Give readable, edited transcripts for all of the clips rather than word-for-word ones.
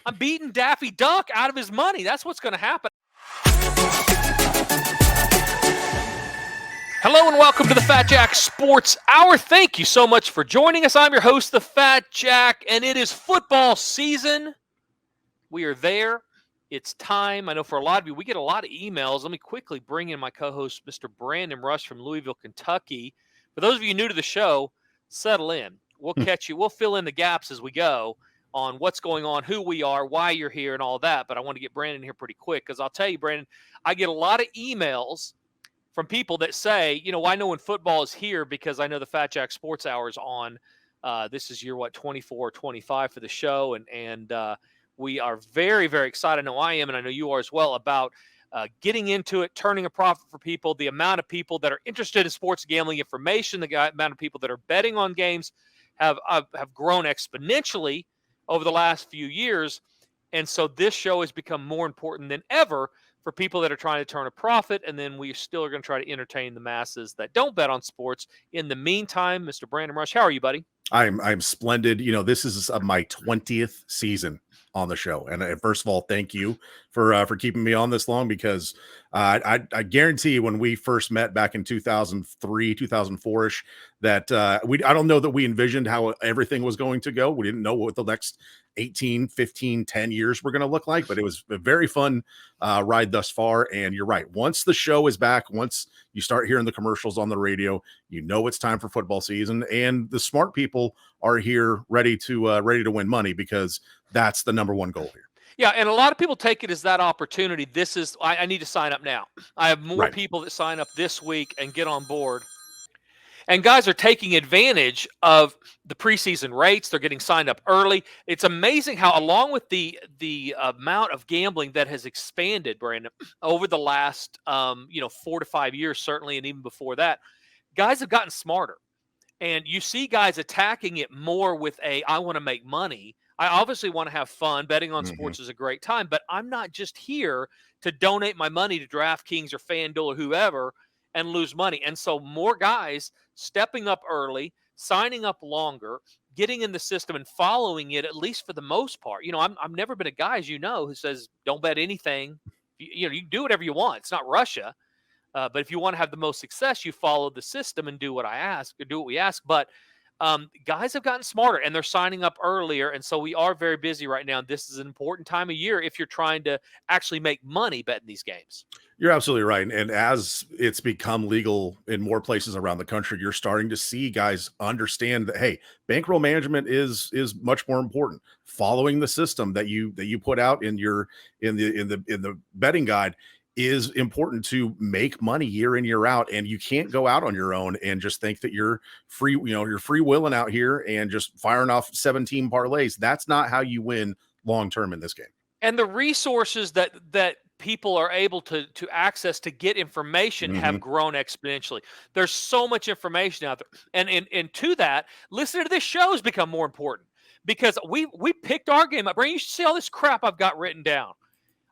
I'm beating Daffy Duck out of his money. That's what's going to happen. Hello and welcome to the Fat Jack Sports Hour. Thank you so much for joining us. I'm your host, the Fat Jack, and it is football season. We are there. It's time. I know for a lot of you, we get a lot of emails. Let me quickly bring in my co-host, Mr. Brandon Rush from Louisville, Kentucky. For those of you new to the show, settle in. We'll catch you. We'll fill in the gaps as we go on what's going on, who we are, why you're here, and all that. But I want to get Brandon here pretty quick because I'll tell you, Brandon, I get a lot of emails from people that say, I know when football is here because I know the Fat Jack Sports Hour is on. This is year, 24 or 25 for the show, and we are very, very excited. I know I am, and I know you are as well, about getting into it, turning a profit for people, the amount of people that are interested in sports gambling information, the amount of people that are betting on games have grown exponentially over the last few years. And so this show has become more important than ever for people that are trying to turn a profit, and then we still are going to try to entertain the masses that don't bet on sports. In the meantime, Mr. Brandon Rush, how are you, buddy? I'm splendid. This is my 20th season on the show, and first of all, thank you for keeping me on this long, because I guarantee you, when we first met back in 2003, 2004ish, that I don't know that we envisioned how everything was going to go. We didn't know what the next 18, 15, 10 years were going to look like, but it was a very fun ride thus far. And you're right. Once the show is back, once you start hearing the commercials on the radio, it's time for football season, and the smart people are here ready to win money, because that's the number one goal here. Yeah, and a lot of people take it as that opportunity. This is, I need to sign up now. I have more people that sign up this week and get on board. And guys are taking advantage of the preseason rates. They're getting signed up early. It's amazing how, along with the amount of gambling that has expanded, Brandon, over the last 4 to 5 years, certainly, and even before that, guys have gotten smarter. And you see guys attacking it more with I want to make money. I obviously want to have fun. Betting on sports is a great time, but I'm not just here to donate my money to DraftKings or FanDuel or whoever and lose money. And so more guys stepping up early, signing up longer, getting in the system and following it, at least for the most part. I've never been a guy, as you know, who says don't bet anything. You can do whatever you want. It's not Russia. But if you want to have the most success, you follow the system and do what I ask, or do what we ask. But guys have gotten smarter, and they're signing up earlier. And so we are very busy right now. This is an important time of year if you're trying to actually make money betting these games. You're absolutely right. And as it's become legal in more places around the country, you're starting to see guys understand that, hey, bankroll management is much more important. Following the system that you put out in the betting guide is important to make money year in, year out. And you can't go out on your own and just think that you're free, you're free willing out here and just firing off 17 parlays. That's not how you win long-term in this game. And the resources that people are able to access to get information have grown exponentially. There's so much information out there. And to that, listening to this show has become more important, because we picked our game up. Brandon, you should see all this crap I've got written down.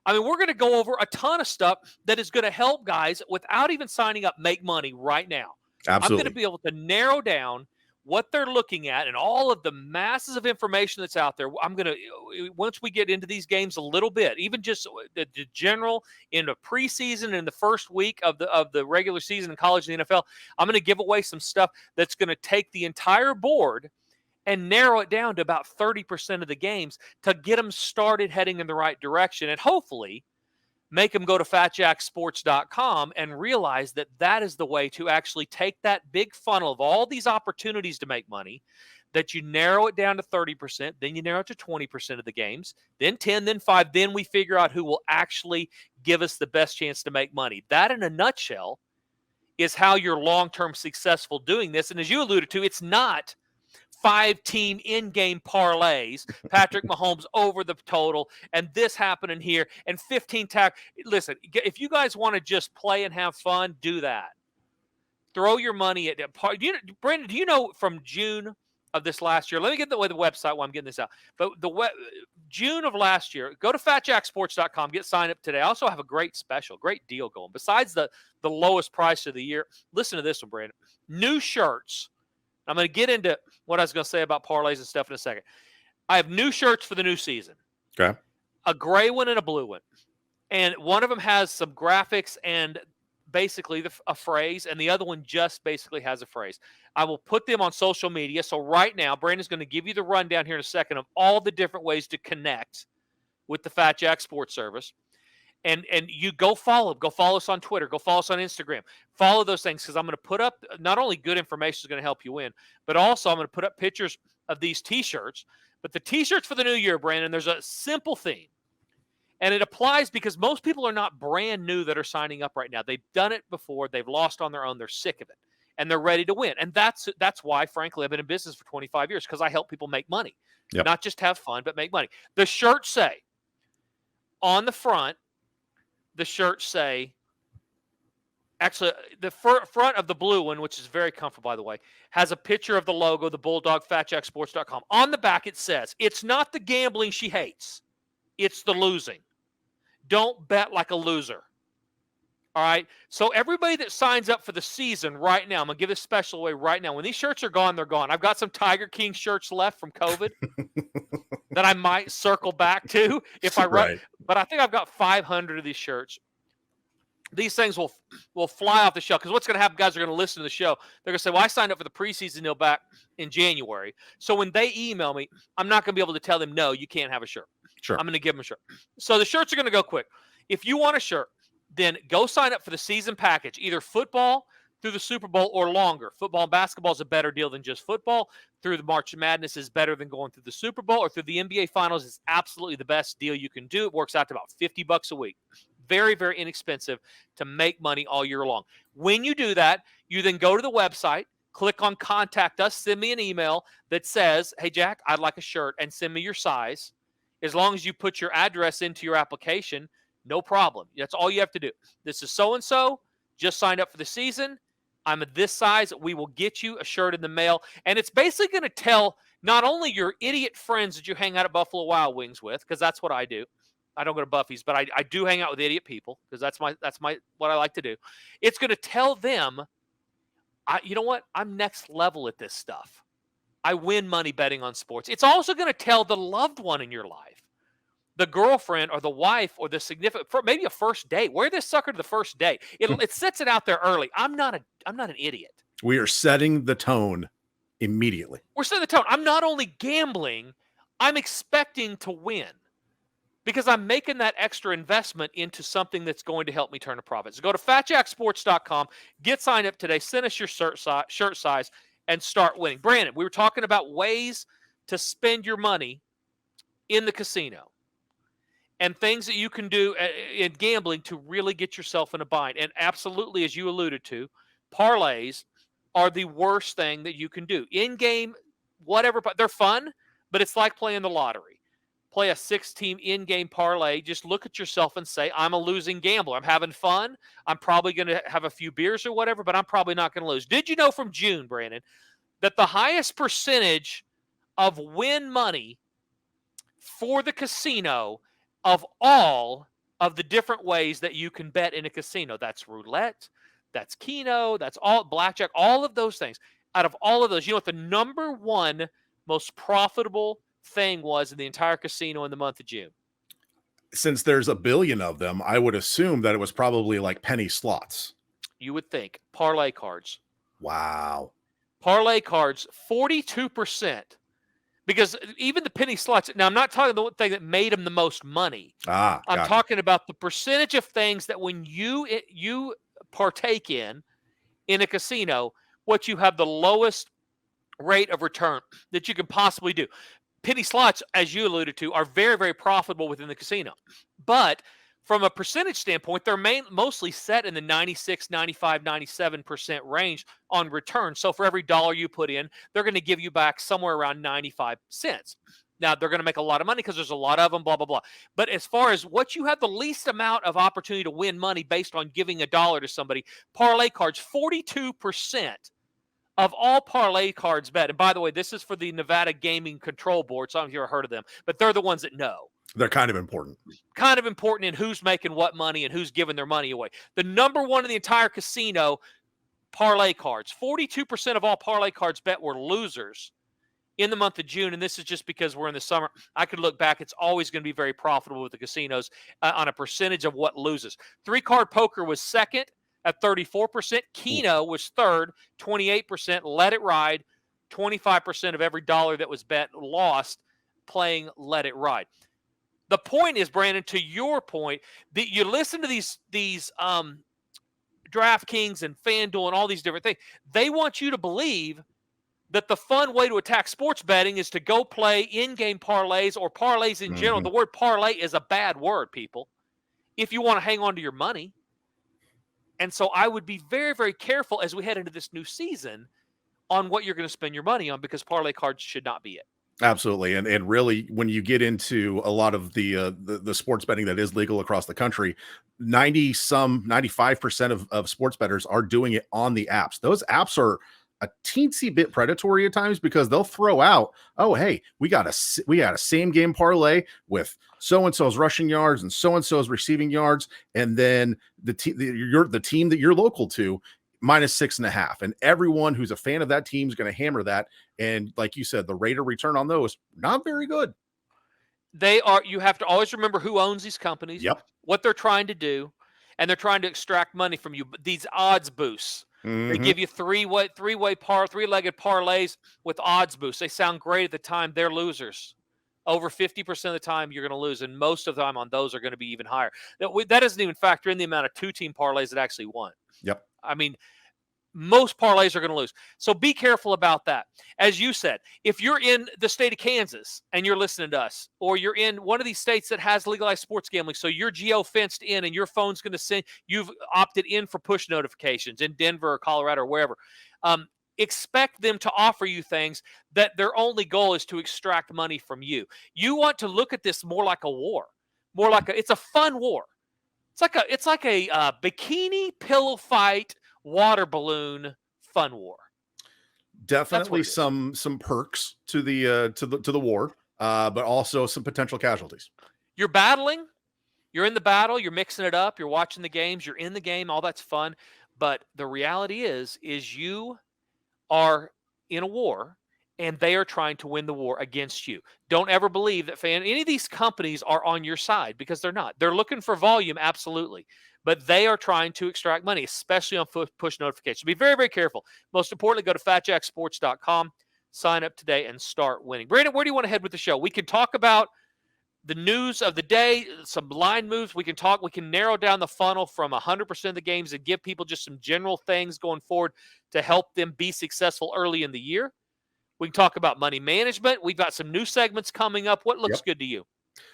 I mean, we're going to go over a ton of stuff that is going to help guys without even signing up make money right now. Absolutely. I'm going to be able to narrow down what they're looking at and all of the masses of information that's out there. I'm going to, once we get into these games a little bit, even just the general in the preseason and the first week of the regular season in college and the NFL, I'm going to give away some stuff that's going to take the entire board and narrow it down to about 30% of the games to get them started heading in the right direction, and hopefully make them go to fatjacksports.com and realize that that is the way to actually take that big funnel of all these opportunities to make money, that you narrow it down to 30%, then you narrow it to 20% of the games, then 10, then 5, then we figure out who will actually give us the best chance to make money. That, in a nutshell, is how you're long-term successful doing this. And as you alluded to, it's not 5-team in-game parlays, Patrick Mahomes over the total, and this happening here, and 15 tack. Listen, if you guys want to just play and have fun, do that. Throw your money at Brandon, do you know from June of this last year? Let me get the website while I'm getting this out. But June of last year, go to fatjacksports.com, get signed up today. I also have a great special, great deal going. Besides the lowest price of the year, listen to this one, Brandon. New shirts. I'm going to get into what I was going to say about parlays and stuff in a second. I have new shirts for the new season. Okay. a gray one and a blue one. And one of them has some graphics and basically a phrase, and the other one just basically has a phrase. I will put them on social media. So right now, Brandon's going to give you the rundown here in a second of all the different ways to connect with the Fat Jack Sports Service. And you go follow us on Twitter, go follow us on Instagram, follow those things, because I'm going to put up not only good information is going to help you win, but also I'm going to put up pictures of these t-shirts. But the t-shirts for the new year, Brandon, there's a simple theme, and it applies because most people are not brand new that are signing up right now. They've done it before, they've lost on their own, they're sick of it, and they're ready to win. And that's why, frankly, I've been in business for 25 years, because I help people make money. Yep. Not just have fun, but make money. The shirts say on the front, the shirts say, actually, the front of the blue one, which is very comfortable, by the way, has a picture of the logo, the Bulldog, FatJackSports.com. On the back, it says, it's not the gambling she hates, it's the losing. Don't bet like a loser. All right? So everybody that signs up for the season right now, I'm going to give this special away right now. When these shirts are gone, they're gone. I've got some Tiger King shirts left from COVID that I might circle back to if I run. Right. But I think I've got 500 of these shirts. These things will fly off the shelf, because what's going to happen, guys are going to listen to the show. They're going to say, well, I signed up for the preseason deal back in January. So when they email me, I'm not going to be able to tell them, no, you can't have a shirt. Sure. I'm going to give them a shirt. So the shirts are going to go quick. If you want a shirt, then go sign up for the season package, either football through the Super Bowl or longer. Football and basketball is a better deal than just football. Through the March Madness is better than going through the Super Bowl, or through the NBA Finals is absolutely the best deal you can do. It works out to about $50 a week. Very, very inexpensive to make money all year long. When you do that, you then go to the website, click on Contact Us, send me an email that says, hey, Jack, I'd like a shirt, and send me your size. As long as you put your address into your application, no problem. That's all you have to do. This is so-and-so, just signed up for the season. I'm at this size. We will get you a shirt in the mail. And it's basically going to tell not only your idiot friends that you hang out at Buffalo Wild Wings with, because that's what I do. I don't go to Buffy's, but I do hang out with idiot people, because that's my what I like to do. It's going to tell them, you know what? I'm next level at this stuff. I win money betting on sports. It's also going to tell the loved one in your life, the girlfriend or the wife or the significant, maybe a first date. Wear this sucker to the first date. It sets it out there early. I'm not an idiot. We are setting the tone immediately. We're setting the tone. I'm not only gambling, I'm expecting to win, because I'm making that extra investment into something that's going to help me turn a profit. So go to FatJackSports.com, get signed up today, send us your shirt size, and start winning. Brandon, we were talking about ways to spend your money in the casino and things that you can do in gambling to really get yourself in a bind. And absolutely, as you alluded to, parlays are the worst thing that you can do. In-game, whatever, they're fun, but it's like playing the lottery. Play a 6-team in-game parlay. Just look at yourself and say, I'm a losing gambler. I'm having fun. I'm probably going to have a few beers or whatever, but I'm probably not going to lose. Did you know from June, Brandon, that the highest percentage of win money for the casino of all of the different ways that you can bet in a casino? That's roulette, that's keno, that's all blackjack, all of those things. Out of all of those, you know what the number one most profitable thing was in the entire casino in the month of June? Since there's a billion of them, I would assume that it was probably like penny slots. You would think. Parlay cards. Wow. Parlay cards, 42%. Because even the penny slots, now I'm not talking the thing that made them the most money. I'm gotcha. talking about the percentage of things that when you partake in a casino, what you have the lowest rate of return that you can possibly do. Penny slots, as you alluded to, are very, very profitable within the casino. But from a percentage standpoint, they're mostly set in the 96, 95, 97% range on return. So for every dollar you put in, they're going to give you back somewhere around 95 cents. Now, they're going to make a lot of money because there's a lot of them, blah, blah, blah. But as far as what you have the least amount of opportunity to win money based on giving a dollar to somebody, parlay cards, 42% of all parlay cards bet. And by the way, this is for the Nevada Gaming Control Board. Some of you have heard of them, but they're the ones that know. They're kind of important. Kind of important in who's making what money and who's giving their money away. The number one in the entire casino, parlay cards. 42% of all parlay cards bet were losers in the month of June, and this is just because we're in the summer, I could look back. It's always going to be very profitable with the casinos on a percentage of what loses. 3-card poker was second at 34%. Keno was third, 28%. Let It Ride, 25% of every dollar that was bet lost playing Let It Ride. The point is, Brandon, to your point, that you listen to these DraftKings and FanDuel and all these different things. They want you to believe that the fun way to attack sports betting is to go play in-game parlays or parlays in general. Mhm. The word parlay is a bad word, people, if you want to hang on to your money. And so I would be very, very careful as we head into this new season on what you're going to spend your money on, because parlay cards should not be it. Absolutely. And really, when you get into a lot of the sports betting that is legal across the country, 95% of sports bettors are doing it on the apps. Those apps are a teensy bit predatory at times, because they'll throw out, oh, hey, we got a same game parlay with so and so's rushing yards and so and so's receiving yards, and then the team that you're local to -6.5, and everyone who's a fan of that team is going to hammer that. And like you said, the rate of return on those, not very good. You have to always remember who owns these companies, Yep. what they're trying to do, and they're trying to extract money from you. These odds boosts. They Mhm. give you three-legged parlays with odds boosts. They sound great at the time. They're losers. Over 50% of the time you're going to lose, and most of the time on those are going to be even higher. That doesn't even factor in the amount of two-team parlays that actually won. Yep. I mean, most parlays are going to lose. So be careful about that. As you said, if you're in the state of Kansas and you're listening to us, or you're in one of these states that has legalized sports gambling, so you're geo-fenced in and your phone's going to send, you've opted in for push notifications in Denver or Colorado or wherever, expect them to offer you things that their only goal is to extract money from you. You want to look at this more like a war, it's a fun war. It's like a bikini pillow fight water balloon fun war. That's what Definitely it is. some perks to the war, but also some potential casualties. You're battling, you're in the battle, you're mixing it up, you're watching the games, you're in the game, all that's fun. But the reality is you are in a war, and they are trying to win the war against you. Don't ever believe that any of these companies are on your side, because they're not. They're looking for volume, absolutely, but they are trying to extract money, especially on push notifications. Be very, very careful. Most importantly, go to fatjacksports.com, sign up today, and start winning. Brandon, where do you want to head with the show? We can talk about the news of the day, some line moves. We can narrow down the funnel from 100% of the games and give people just some general things going forward to help them be successful early in the year. We can talk about money management. We've got some new segments coming up. What looks Yep. good to you?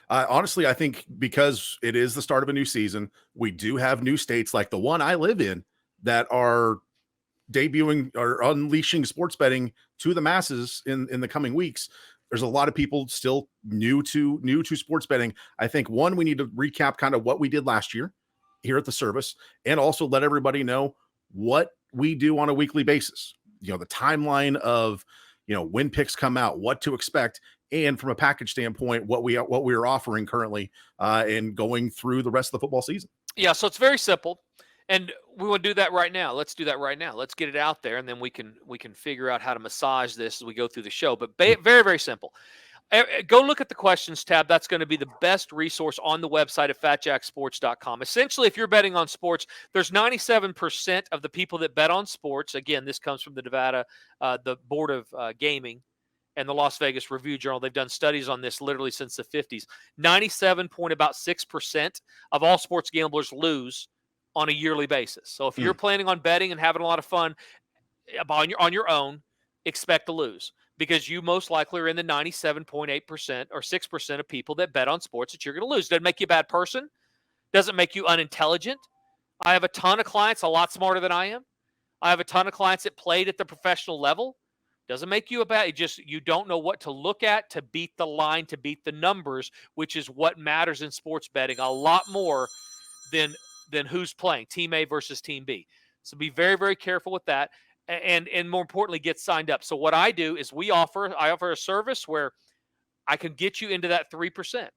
Honestly, I think because it is the start of a new season, we do have new states like the one I live in that are debuting or unleashing sports betting to the masses in the coming weeks. There's a lot of people still new to sports betting. I think we need to recap kind of what we did last year here at the service, and also let everybody know what we do on a weekly basis. The timeline of when picks come out, what to expect, and from a package standpoint, what we are offering currently, and going through the rest of the football season. Yeah, so it's very simple, and we want to do that right now. Let's do that right now. Let's get it out there, and then we can figure out how to massage this as we go through the show. But very, very simple. Go look at the questions tab. That's going to be the best resource on the website at fatjacksports.com. Essentially, if you're betting on sports, there's 97% of the people that bet on sports. Again, this comes from the Nevada, the Board of Gaming and the Las Vegas Review-Journal. They've done studies on this literally since the 50s. 97.6% of all sports gamblers lose on a yearly basis. So if you're planning on betting and having a lot of fun on your own, expect to lose, because you most likely are in the 97.8% or 6% of people that bet on sports that you're going to lose. Doesn't make you a bad person. Doesn't make you unintelligent. I have a ton of clients a lot smarter than I am. I have a ton of clients that played at the professional level. Doesn't make you a bad. You don't know what to look at to beat the line, to beat the numbers, which is what matters in sports betting a lot more than who's playing, team A versus team B. So be very, very careful with that. And more importantly, get signed up. So what I do is I offer a service where I can get you into that 3%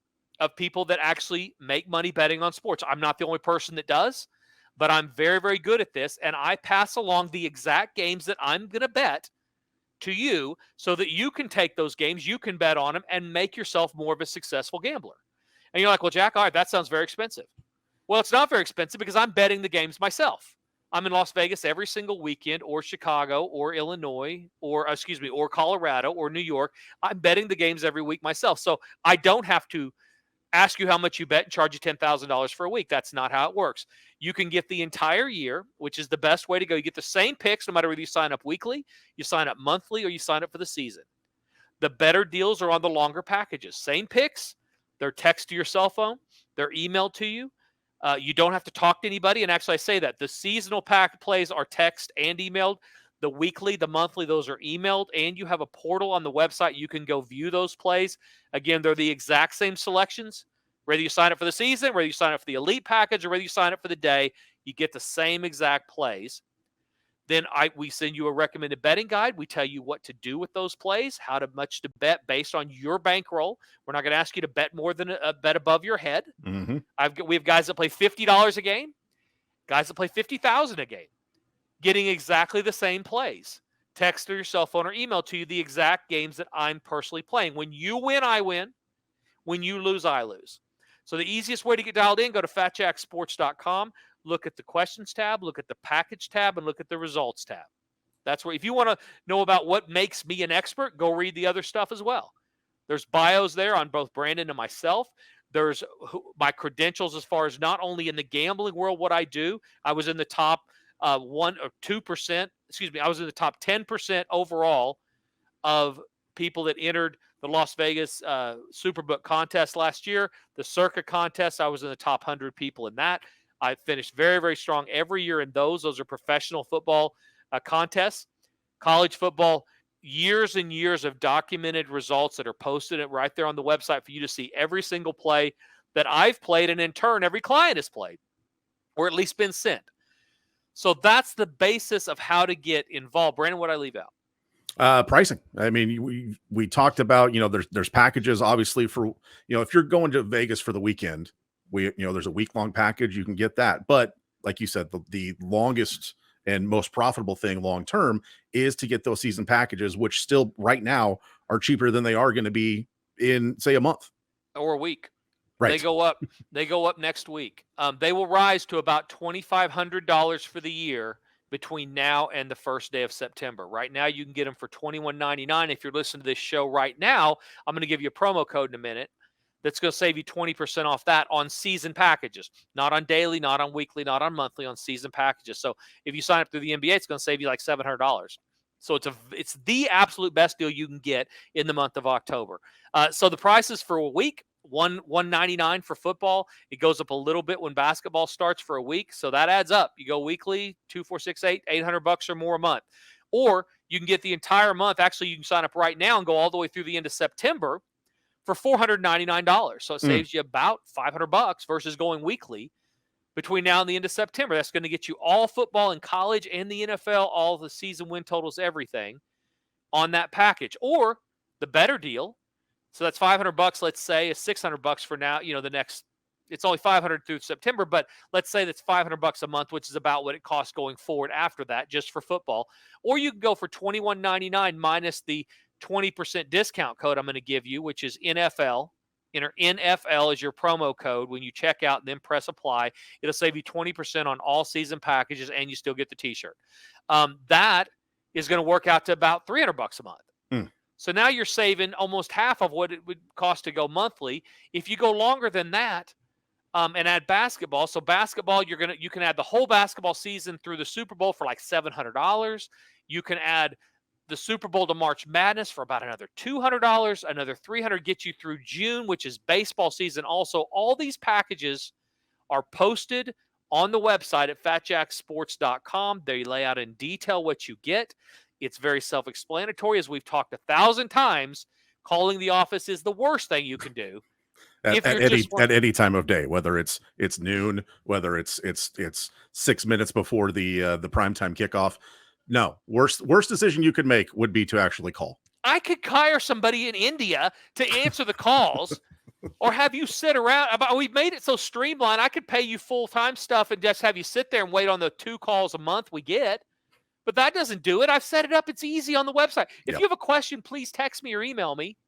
of people that actually make money betting on sports. I'm not the only person that does, but I'm very, very good at this. And I pass along the exact games that I'm going to bet to you so that you can take those games, you can bet on them, and make yourself more of a successful gambler. And you're like, well, Jack, all right, that sounds very expensive. Well, it's not very expensive because I'm betting the games myself. I'm in Las Vegas every single weekend, or Chicago, or Illinois, or or Colorado, or New York. I'm betting the games every week myself. So I don't have to ask you how much you bet and charge you $10,000 for a week. That's not how it works. You can get the entire year, which is the best way to go. You get the same picks no matter whether you sign up weekly, you sign up monthly, or you sign up for the season. The better deals are on the longer packages. Same picks. They're text to your cell phone. They're emailed to you. You don't have to talk to anybody. And actually, I say that. The seasonal pack plays are text and emailed. The weekly, the monthly, those are emailed. And you have a portal on the website. You can go view those plays. Again, they're the exact same selections. Whether you sign up for the season, whether you sign up for the elite package, or whether you sign up for the day, you get the same exact plays. Then we send you a recommended betting guide. We tell you what to do with those plays, how much to bet based on your bankroll. We're not going to ask you to bet more than a bet above your head. Mm-hmm. We have guys that play $50 a game, guys that play $50,000 a game, getting exactly the same plays. Text or your cell phone or email to you the exact games that I'm personally playing. When you win, I win. When you lose, I lose. So the easiest way to get dialed in, go to fatjacksports.com. Look at the questions tab, look at the package tab, and look at the results tab. That's where, if you want to know about what makes me an expert, go read the other stuff as well. There's bios there on both Brandon and myself. There's my credentials as far as not only in the gambling world, what I do. I was in the top 1 or 2%. I was in the top 10% overall of people that entered the Las Vegas Superbook contest last year. The Circa contest, I was in the top 100 people in that. I finished very, very strong every year in those. Those are professional football contests. College football, years and years of documented results that are posted right there on the website for you to see every single play that I've played, and in turn, every client has played, or at least been sent. So that's the basis of how to get involved. Brandon, what did I leave out? Pricing. I mean, we talked about, there's packages obviously for, if you're going to Vegas for the weekend, there's a week-long package, you can get that. But like you said, the longest and most profitable thing long-term is to get those season packages, which still right now are cheaper than they are going to be in, say, a month or a week. Right. They go up next week. They will rise to about $2,500 for the year between now and the first day of September. Right now, you can get them for $21.99. If you're listening to this show right now, I'm going to give you a promo code in a minute that's going to save you 20% off that on season packages, not on daily, not on weekly, not on monthly, on season packages. So if you sign up through the NBA, it's going to save you like $700. So it's the absolute best deal you can get in the month of October. So the prices for a week, $199 for football. It goes up a little bit when basketball starts for a week. So that adds up. You go weekly, 2, 4, 6, 8, $800 or more a month. Or you can get the entire month. Actually, you can sign up right now and go all the way through the end of September for $499. So it saves you about $500 versus going weekly between now and the end of September. That's going to get you all football in college and the NFL, all the season win totals, everything on that package. Or the better deal, so that's $500, let's say, is $600 for now, the next, it's only $500 through September, but let's say that's $500 a month, which is about what it costs going forward after that, just for football. Or you can go for $21.99 minus the 20% discount code I'm going to give you, which is NFL. Enter NFL as your promo code when you check out, and then press apply. It'll save you 20% on all season packages, and you still get the t-shirt. That is going to work out to about $300 a month. So now you're saving almost half of what it would cost to go monthly. If you go longer than that, and add basketball, so basketball, you can add the whole basketball season through the Super Bowl for like $700. You can add the Super Bowl to March Madness for about another $200, another $300 gets you through June, which is baseball season. Also, all these packages are posted on the website at fatjacksports.com. They lay out in detail what you get. It's very self-explanatory. As we've talked 1,000 times, calling the office is the worst thing you can do. At any time of day, whether it's noon, whether it's 6 minutes before the primetime kickoff. No, worst decision you could make would be to actually call. I could hire somebody in India to answer the calls or have you sit around. We've made it so streamlined. I could pay you full-time stuff and just have you sit there and wait on the 2 calls a month we get. But that doesn't do it. I've set it up. It's easy on the website. If Yep. you have a question, please text me or email me.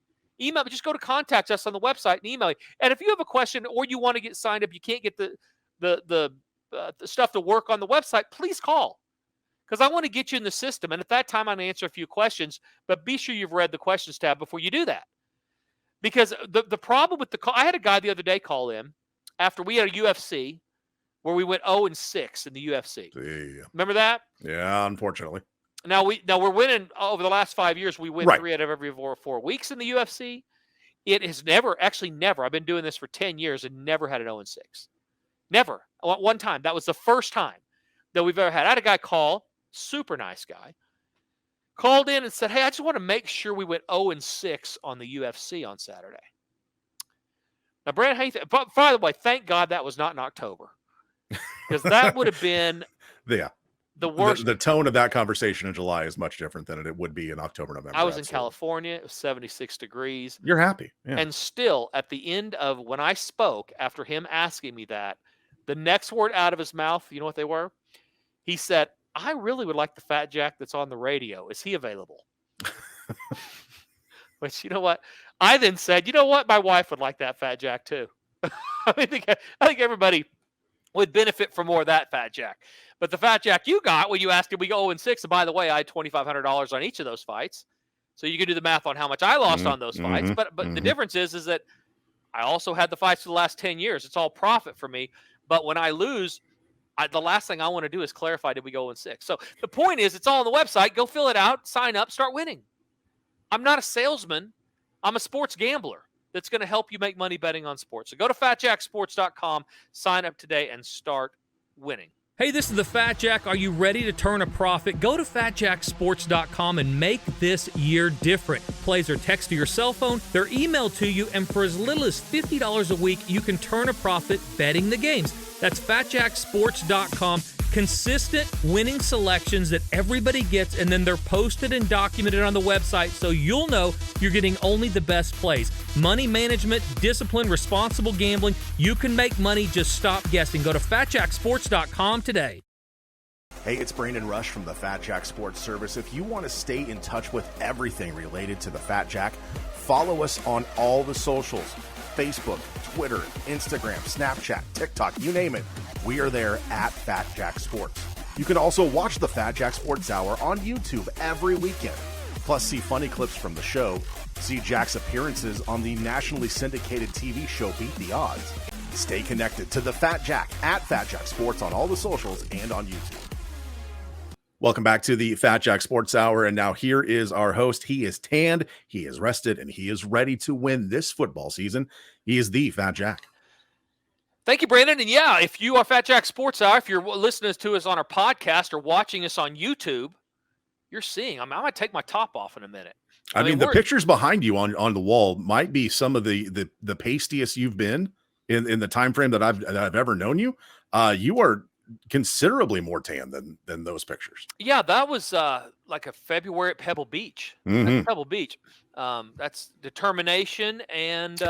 Just go to contact us on the website and email me. And if you have a question or you want to get signed up, you can't get the stuff to work on the website, please call. Because I want to get you in the system. And at that time, I'm going to answer a few questions. But be sure you've read the questions tab before you do that. Because the problem with the call, I had a guy the other day call in after we had a UFC where we went 0-6 in the UFC. Yeah. Remember that? Yeah, unfortunately. Now we're winning over the last 5 years. We win Right. 3 out of every 4 weeks in the UFC. It has never. I've been doing this for 10 years and never had an 0-6. Never. One time. That was the first time that we've ever had. I had a guy call, super nice guy, called in and said, "Hey, I just want to make sure we went 0-6 on the UFC on Saturday." Now, Brandon, how you think? By the way, thank God that was not in October, because that would have been the worst. The tone of that conversation in July is much different than it would be in October, November. I was in California. It was 76 degrees. You're happy. Yeah. And still, at the end of when I spoke, after him asking me that, the next word out of his mouth, you know what they were? He said, "I really would like the Fat Jack that's on the radio. Is he available?" Which, you know what? I then said, "You know what? My wife would like that Fat Jack too." I think everybody would benefit from more of that Fat Jack. But the Fat Jack you got when you asked, did we go 0-6? And by the way, I had $2,500 on each of those fights. So you can do the math on how much I lost on those fights. But the difference is that I also had the fights for the last 10 years. It's all profit for me. But when I lose, the last thing I want to do is clarify, did we go 0-6? So the point is, it's all on the website. Go fill it out, sign up, start winning. I'm not a salesman. I'm a sports gambler that's going to help you make money betting on sports. So go to fatjacksports.com, sign up today, and start winning. Hey, this is the Fat Jack. Are you ready to turn a profit? Go to fatjacksports.com and make this year different. Plays are text to your cell phone, they're emailed to you, and for as little as $50 a week, you can turn a profit betting the games. That's fatjacksports.com. Consistent winning selections that everybody gets, and then they're posted and documented on the website so you'll know you're getting only the best plays. Money management, discipline, responsible gambling. You can make money. Just stop guessing. Go to fatjacksports.com today. Hey, it's Brandon Rush from the Fat Jack Sports Service. If you want to stay in touch with everything related to the Fat Jack, follow us on all the socials. Facebook, Twitter, Instagram, Snapchat, TikTok, you name it. We are there at Fat Jack Sports. You can also watch the Fat Jack Sports Hour on YouTube every weekend. Plus, see funny clips from the show, see Jack's appearances on the nationally syndicated TV show Beat the Odds. Stay connected to the Fat Jack at Fat Jack Sports on all the socials and on YouTube. Welcome back to the Fat Jack Sports Hour. And now here is our host. He is tanned, he is rested, and he is ready to win this football season. He is the Fat Jack. Thank you, Brandon. And yeah, if you are Fat Jack Sports Hour, if you're listening to us on our podcast or watching us on YouTube, you're seeing, I might take my top off in a minute. I mean the pictures behind you on the wall might be some of the pastiest you've been in the time frame that I've ever known you. You are considerably more tan than those pictures. Yeah, that was like a February at Pebble Beach. That's Pebble Beach. That's determination and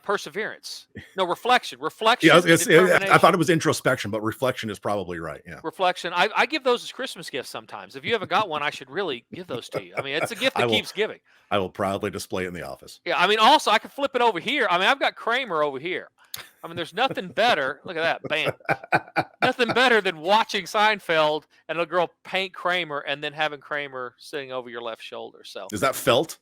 perseverance. No, reflection. Yeah, I thought it was introspection, but reflection is probably right. Yeah, reflection. I give those as Christmas gifts sometimes. If you haven't got one, I should really give those to you. I mean, it's a gift that keeps giving. I will proudly display it in the office. Yeah, I mean, also I can flip it over here. I mean, I've got Kramer over here. I mean, there's nothing better. Look at that, bam! Nothing better than watching Seinfeld and a girl paint Kramer and then having Kramer sitting over your left shoulder. So is that felt,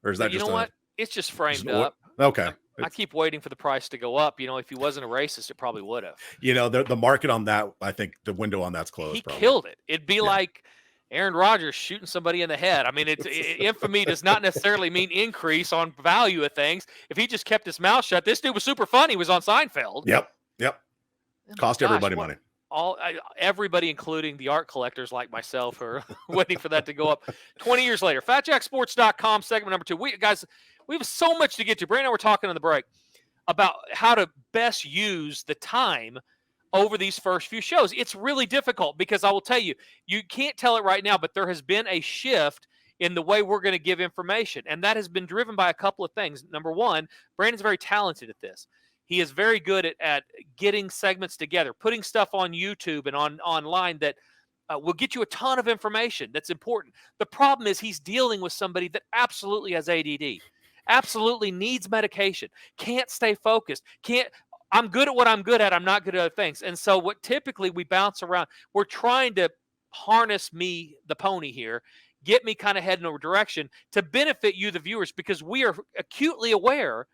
or is that you just know what? It's just framed up. Okay. I keep waiting for the price to go up. You know, if he wasn't a racist, it probably would have. You know, the market on that, I think the window on that's closed. He killed it. It'd be like Aaron Rodgers shooting somebody in the head. I mean, infamy does not necessarily mean increase on value of things. If he just kept his mouth shut, this dude was super funny. He was on Seinfeld. Yep. Cost everybody money. Everybody, including the art collectors like myself, are waiting for that to go up 20 years later. FatJackSports.com, segment number 2. We have so much to get to. Brandon and I were talking on the break about how to best use the time over these first few shows. It's really difficult because I will tell you, you can't tell it right now, but there has been a shift in the way we're going to give information. And that has been driven by a couple of things. Number one, Brandon's very talented at this. He is very good at getting segments together, putting stuff on YouTube and online that will get you a ton of information that's important. The problem is he's dealing with somebody that absolutely has ADD, absolutely needs medication, can't stay focused, I'm good at what I'm good at, I'm not good at other things. And so what typically we bounce around, we're trying to harness me, the pony here, get me kind of heading in a direction to benefit you, the viewers, because we are acutely aware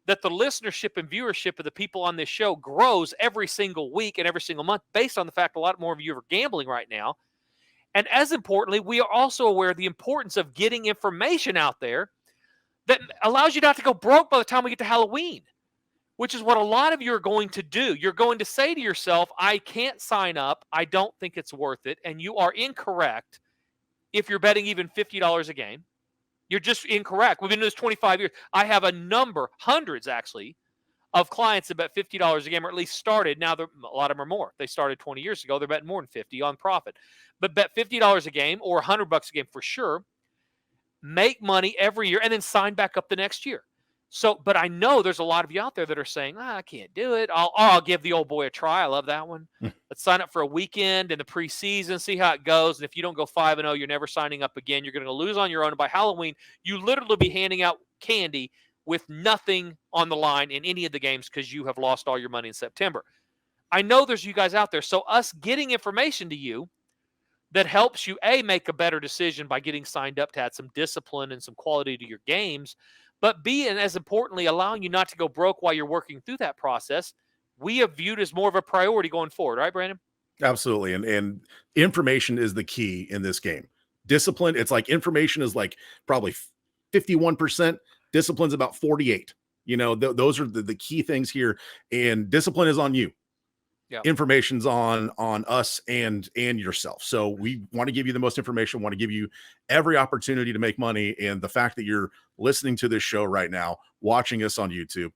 that the listenership and viewership of the people on this show grows every single week and every single month based on the fact a lot more of you are gambling right now. And as importantly, we are also aware of the importance of getting information out there that allows you not to go broke by the time we get to Halloween, which is what a lot of you are going to do. You're going to say to yourself, I can't sign up. I don't think it's worth it. And you are incorrect if you're betting even $50 a game. You're just incorrect. We've been doing this 25 years. I have a number, hundreds actually, of clients that bet $50 a game, or at least started. Now, a lot of them are more. They started 20 years ago. They're betting more than 50 on profit. But bet $50 a game or $100 a game for sure. Make money every year and then sign back up the next year. So, but I know there's a lot of you out there that are saying, I can't do it. I'll give the old boy a try. I love that one. Let's sign up for a weekend in the preseason, see how it goes. And if you don't go 5-0, you're never signing up again. You're going to lose on your own. And by Halloween, you literally be handing out candy with nothing on the line in any of the games because you have lost all your money in September. I know there's you guys out there. So us getting information to you that helps you, A, make a better decision by getting signed up to add some discipline and some quality to your games, but B, and as importantly, allowing you not to go broke while you're working through that process, we have viewed as more of a priority going forward. Right, Brandon? Absolutely. And information is the key in this game. Discipline, it's like information is like probably 51%. Discipline's about 48. Those are the key things here. And discipline is on you. Yeah. Information's on us and yourself. So we want to give you the most information, want to give you every opportunity to make money. And the fact that you're listening to this show right now, watching us on YouTube,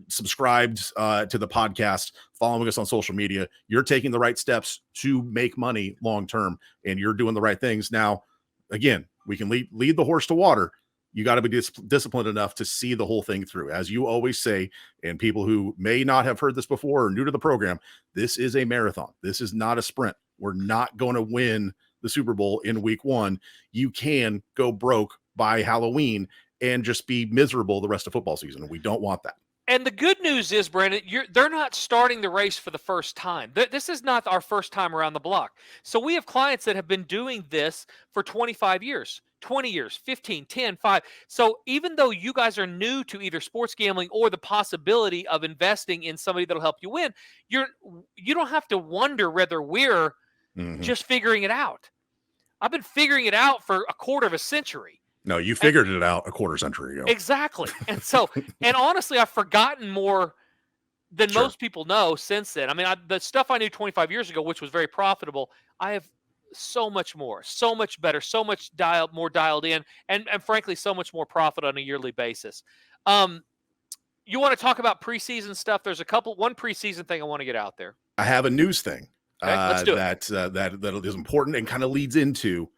subscribed to the podcast, following us on social media, you're taking the right steps to make money long term, and you're doing the right things. Now, again, we can lead the horse to water. You got to be disciplined enough to see the whole thing through. As you always say, and people who may not have heard this before or new to the program, this is a marathon. This is not a sprint. We're not going to win the Super Bowl in week 1. You can go broke by Halloween and just be miserable the rest of football season. And we don't want that. And the good news is, Brandon, they're not starting the race for the first time. This is not our first time around the block. So we have clients that have been doing this for 25 years, 20 years, 15, 10, 5. So even though you guys are new to either sports gambling or the possibility of investing in somebody that'll help you win, you don't have to wonder whether we're just figuring it out. I've been figuring it out for a quarter of a century. No, you figured it out a quarter century ago. Exactly. And so, and honestly, I've forgotten more than most people know since then. I mean, the stuff I knew 25 years ago, which was very profitable, I have so much more, so much better, so much more dialed in, and frankly, so much more profit on a yearly basis. You want to talk about preseason stuff? There's one preseason thing I want to get out there. I have a news thing let's do that is important and kind of leads into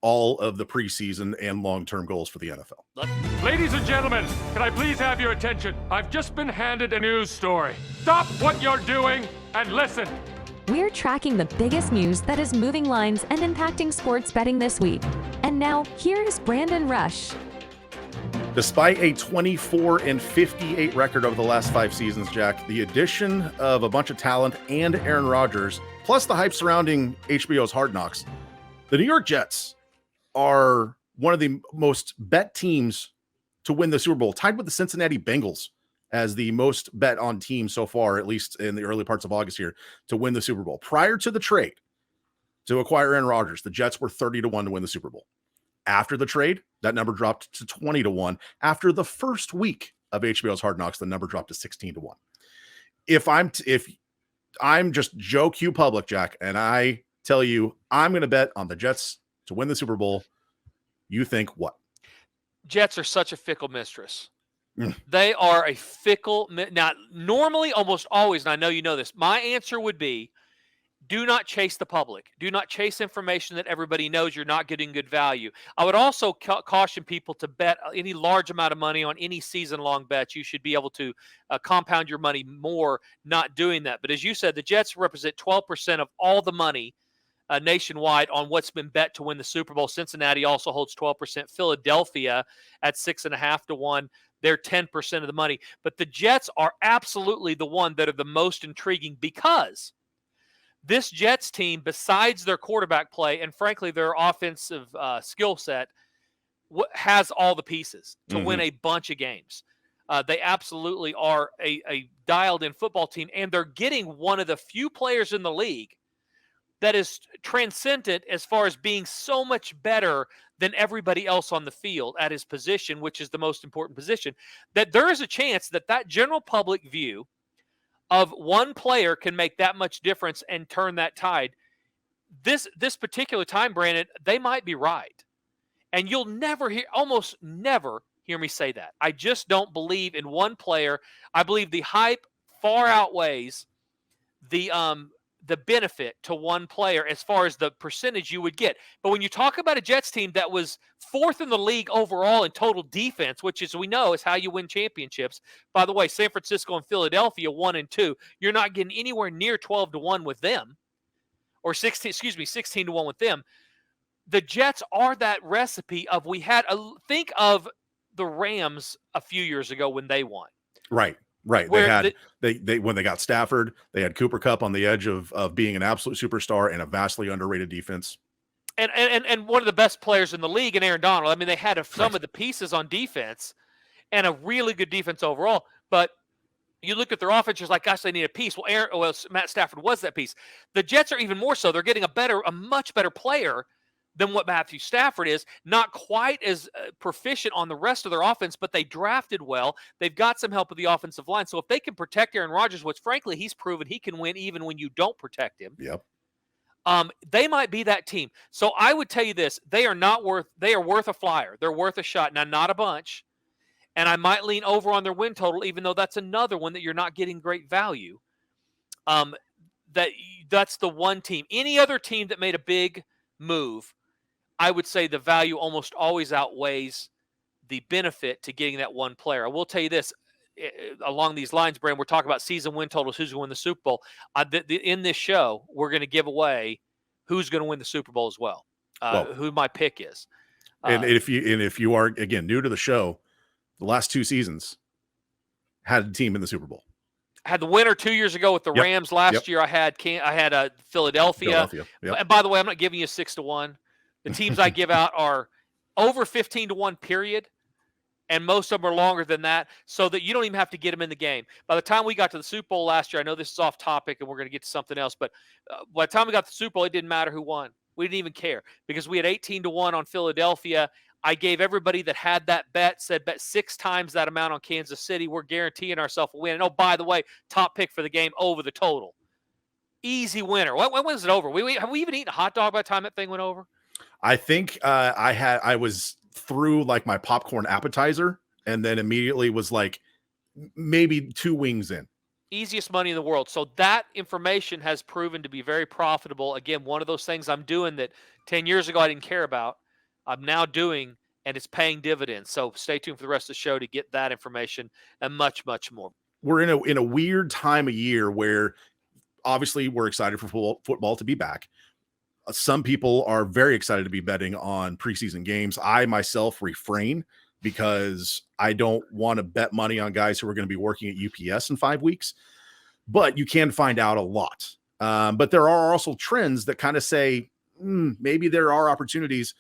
all of the preseason and long-term goals for the NFL. Ladies and gentlemen, can I please have your attention? I've just been handed a news story. Stop what you're doing and listen. We're tracking the biggest news that is moving lines and impacting sports betting this week. And now, here is Brandon Rush. Despite a 24-58 record over the last 5 seasons, Jack, the addition of a bunch of talent and Aaron Rodgers, plus the hype surrounding HBO's Hard Knocks, the New York Jets are one of the most bet teams to win the Super Bowl, tied with the Cincinnati Bengals as the most bet on team so far, at least in the early parts of August here, to win the Super Bowl. Prior to the trade to acquire Aaron Rodgers, the Jets were 30-1 to win the Super Bowl. After the trade, that number dropped to 20-1. After the first week of HBO's Hard Knocks, the number dropped to 16-1. If I'm just Joe Q Public, Jack, and I tell you I'm going to bet on the Jets to win the Super Bowl, you think what? Jets are such a fickle mistress. They are a fickle. Now, normally, almost always, and I know you know this, my answer would be, do not chase the public. Do not chase information that everybody knows you're not getting good value. I would also caution people to bet any large amount of money on any season-long bets. You should be able to compound your money more not doing that. But as you said, the Jets represent 12% of all the money nationwide on what's been bet to win the Super Bowl. Cincinnati also holds 12%. Philadelphia at 6.5 to 1. They're 10% of the money. But the Jets are absolutely the one that are the most intriguing because this Jets team, besides their quarterback play and frankly their offensive skill set, has all the pieces to win a bunch of games. They absolutely are a dialed-in football team, and they're getting one of the few players in the league that is transcendent as far as being so much better than everybody else on the field at his position, which is the most important position, that there is a chance that that general public view of one player can make that much difference and turn that tide. This particular time, Brandon, they might be right. And you'll almost never hear me say that. I just don't believe in one player. I believe the hype far outweighs the benefit to one player as far as the percentage you would get. But when you talk about a Jets team that was 4th in the league overall in total defense, which, as we know, is how you win championships. By the way, San Francisco and Philadelphia 1 and 2. You're not getting anywhere near 12 to 1 with them, or 16 to 1 with them. The Jets are that recipe of think of the Rams a few years ago when they won. Right. They when they got Stafford, they had Cooper Kupp on the edge of being an absolute superstar and a vastly underrated defense. And one of the best players in the league in Aaron Donald. I mean, they had some of the pieces on defense and a really good defense overall. But you look at their offense, you're like, gosh, they need a piece. Well, Matt Stafford was that piece. The Jets are even more so. They're getting a much better player than what Matthew Stafford is. Not quite as proficient on the rest of their offense, but they drafted well. They've got some help with the offensive line. So if they can protect Aaron Rodgers, which frankly he's proven he can win even when you don't protect him. Yep. They might be that team. So I would tell you this: they are worth a flyer. They're worth a shot. Now, not a bunch. And I might lean over on their win total, even though that's another one that you're not getting great value. That's the one team. Any other team that made a big move, I would say the value almost always outweighs the benefit to getting that one player. I will tell you this, along these lines, Brand, we're talking about season win totals, who's going to win the Super Bowl. In this show, we're going to give away who's going to win the Super Bowl as well, who my pick is. And if you are, again, new to the show, the last 2 seasons had a team in the Super Bowl. I had the winner 2 years ago with the Rams. Last year I had Philadelphia. Yep. And by the way, I'm not giving you 6 to 1. The teams I give out are over 15 to 1, period. And most of them are longer than that, so that you don't even have to get them in the game. By the time we got to the Super Bowl last year, I know this is off topic and we're going to get to something else, but by the time we got to the Super Bowl, it didn't matter who won. We didn't even care because we had 18 to 1 on Philadelphia. I gave everybody that had that bet, said bet 6 times that amount on Kansas City. We're guaranteeing ourselves a win. And, oh, by the way, top pick for the game over the total. Easy winner. When was it over? Have we even eaten a hot dog by the time that thing went over? I think I was through like my popcorn appetizer and then immediately was like maybe 2 wings in. Easiest money in the world. So that information has proven to be very profitable. Again, one of those things I'm doing that 10 years ago I didn't care about, I'm now doing, and it's paying dividends. So stay tuned for the rest of the show to get that information and much, much more. We're in a weird time of year where obviously we're excited for football to be back. Some people are very excited to be betting on preseason games. I myself refrain because I don't want to bet money on guys who are going to be working at UPS in 5 weeks, but you can find out a lot. But there are also trends that kind of say maybe there are opportunities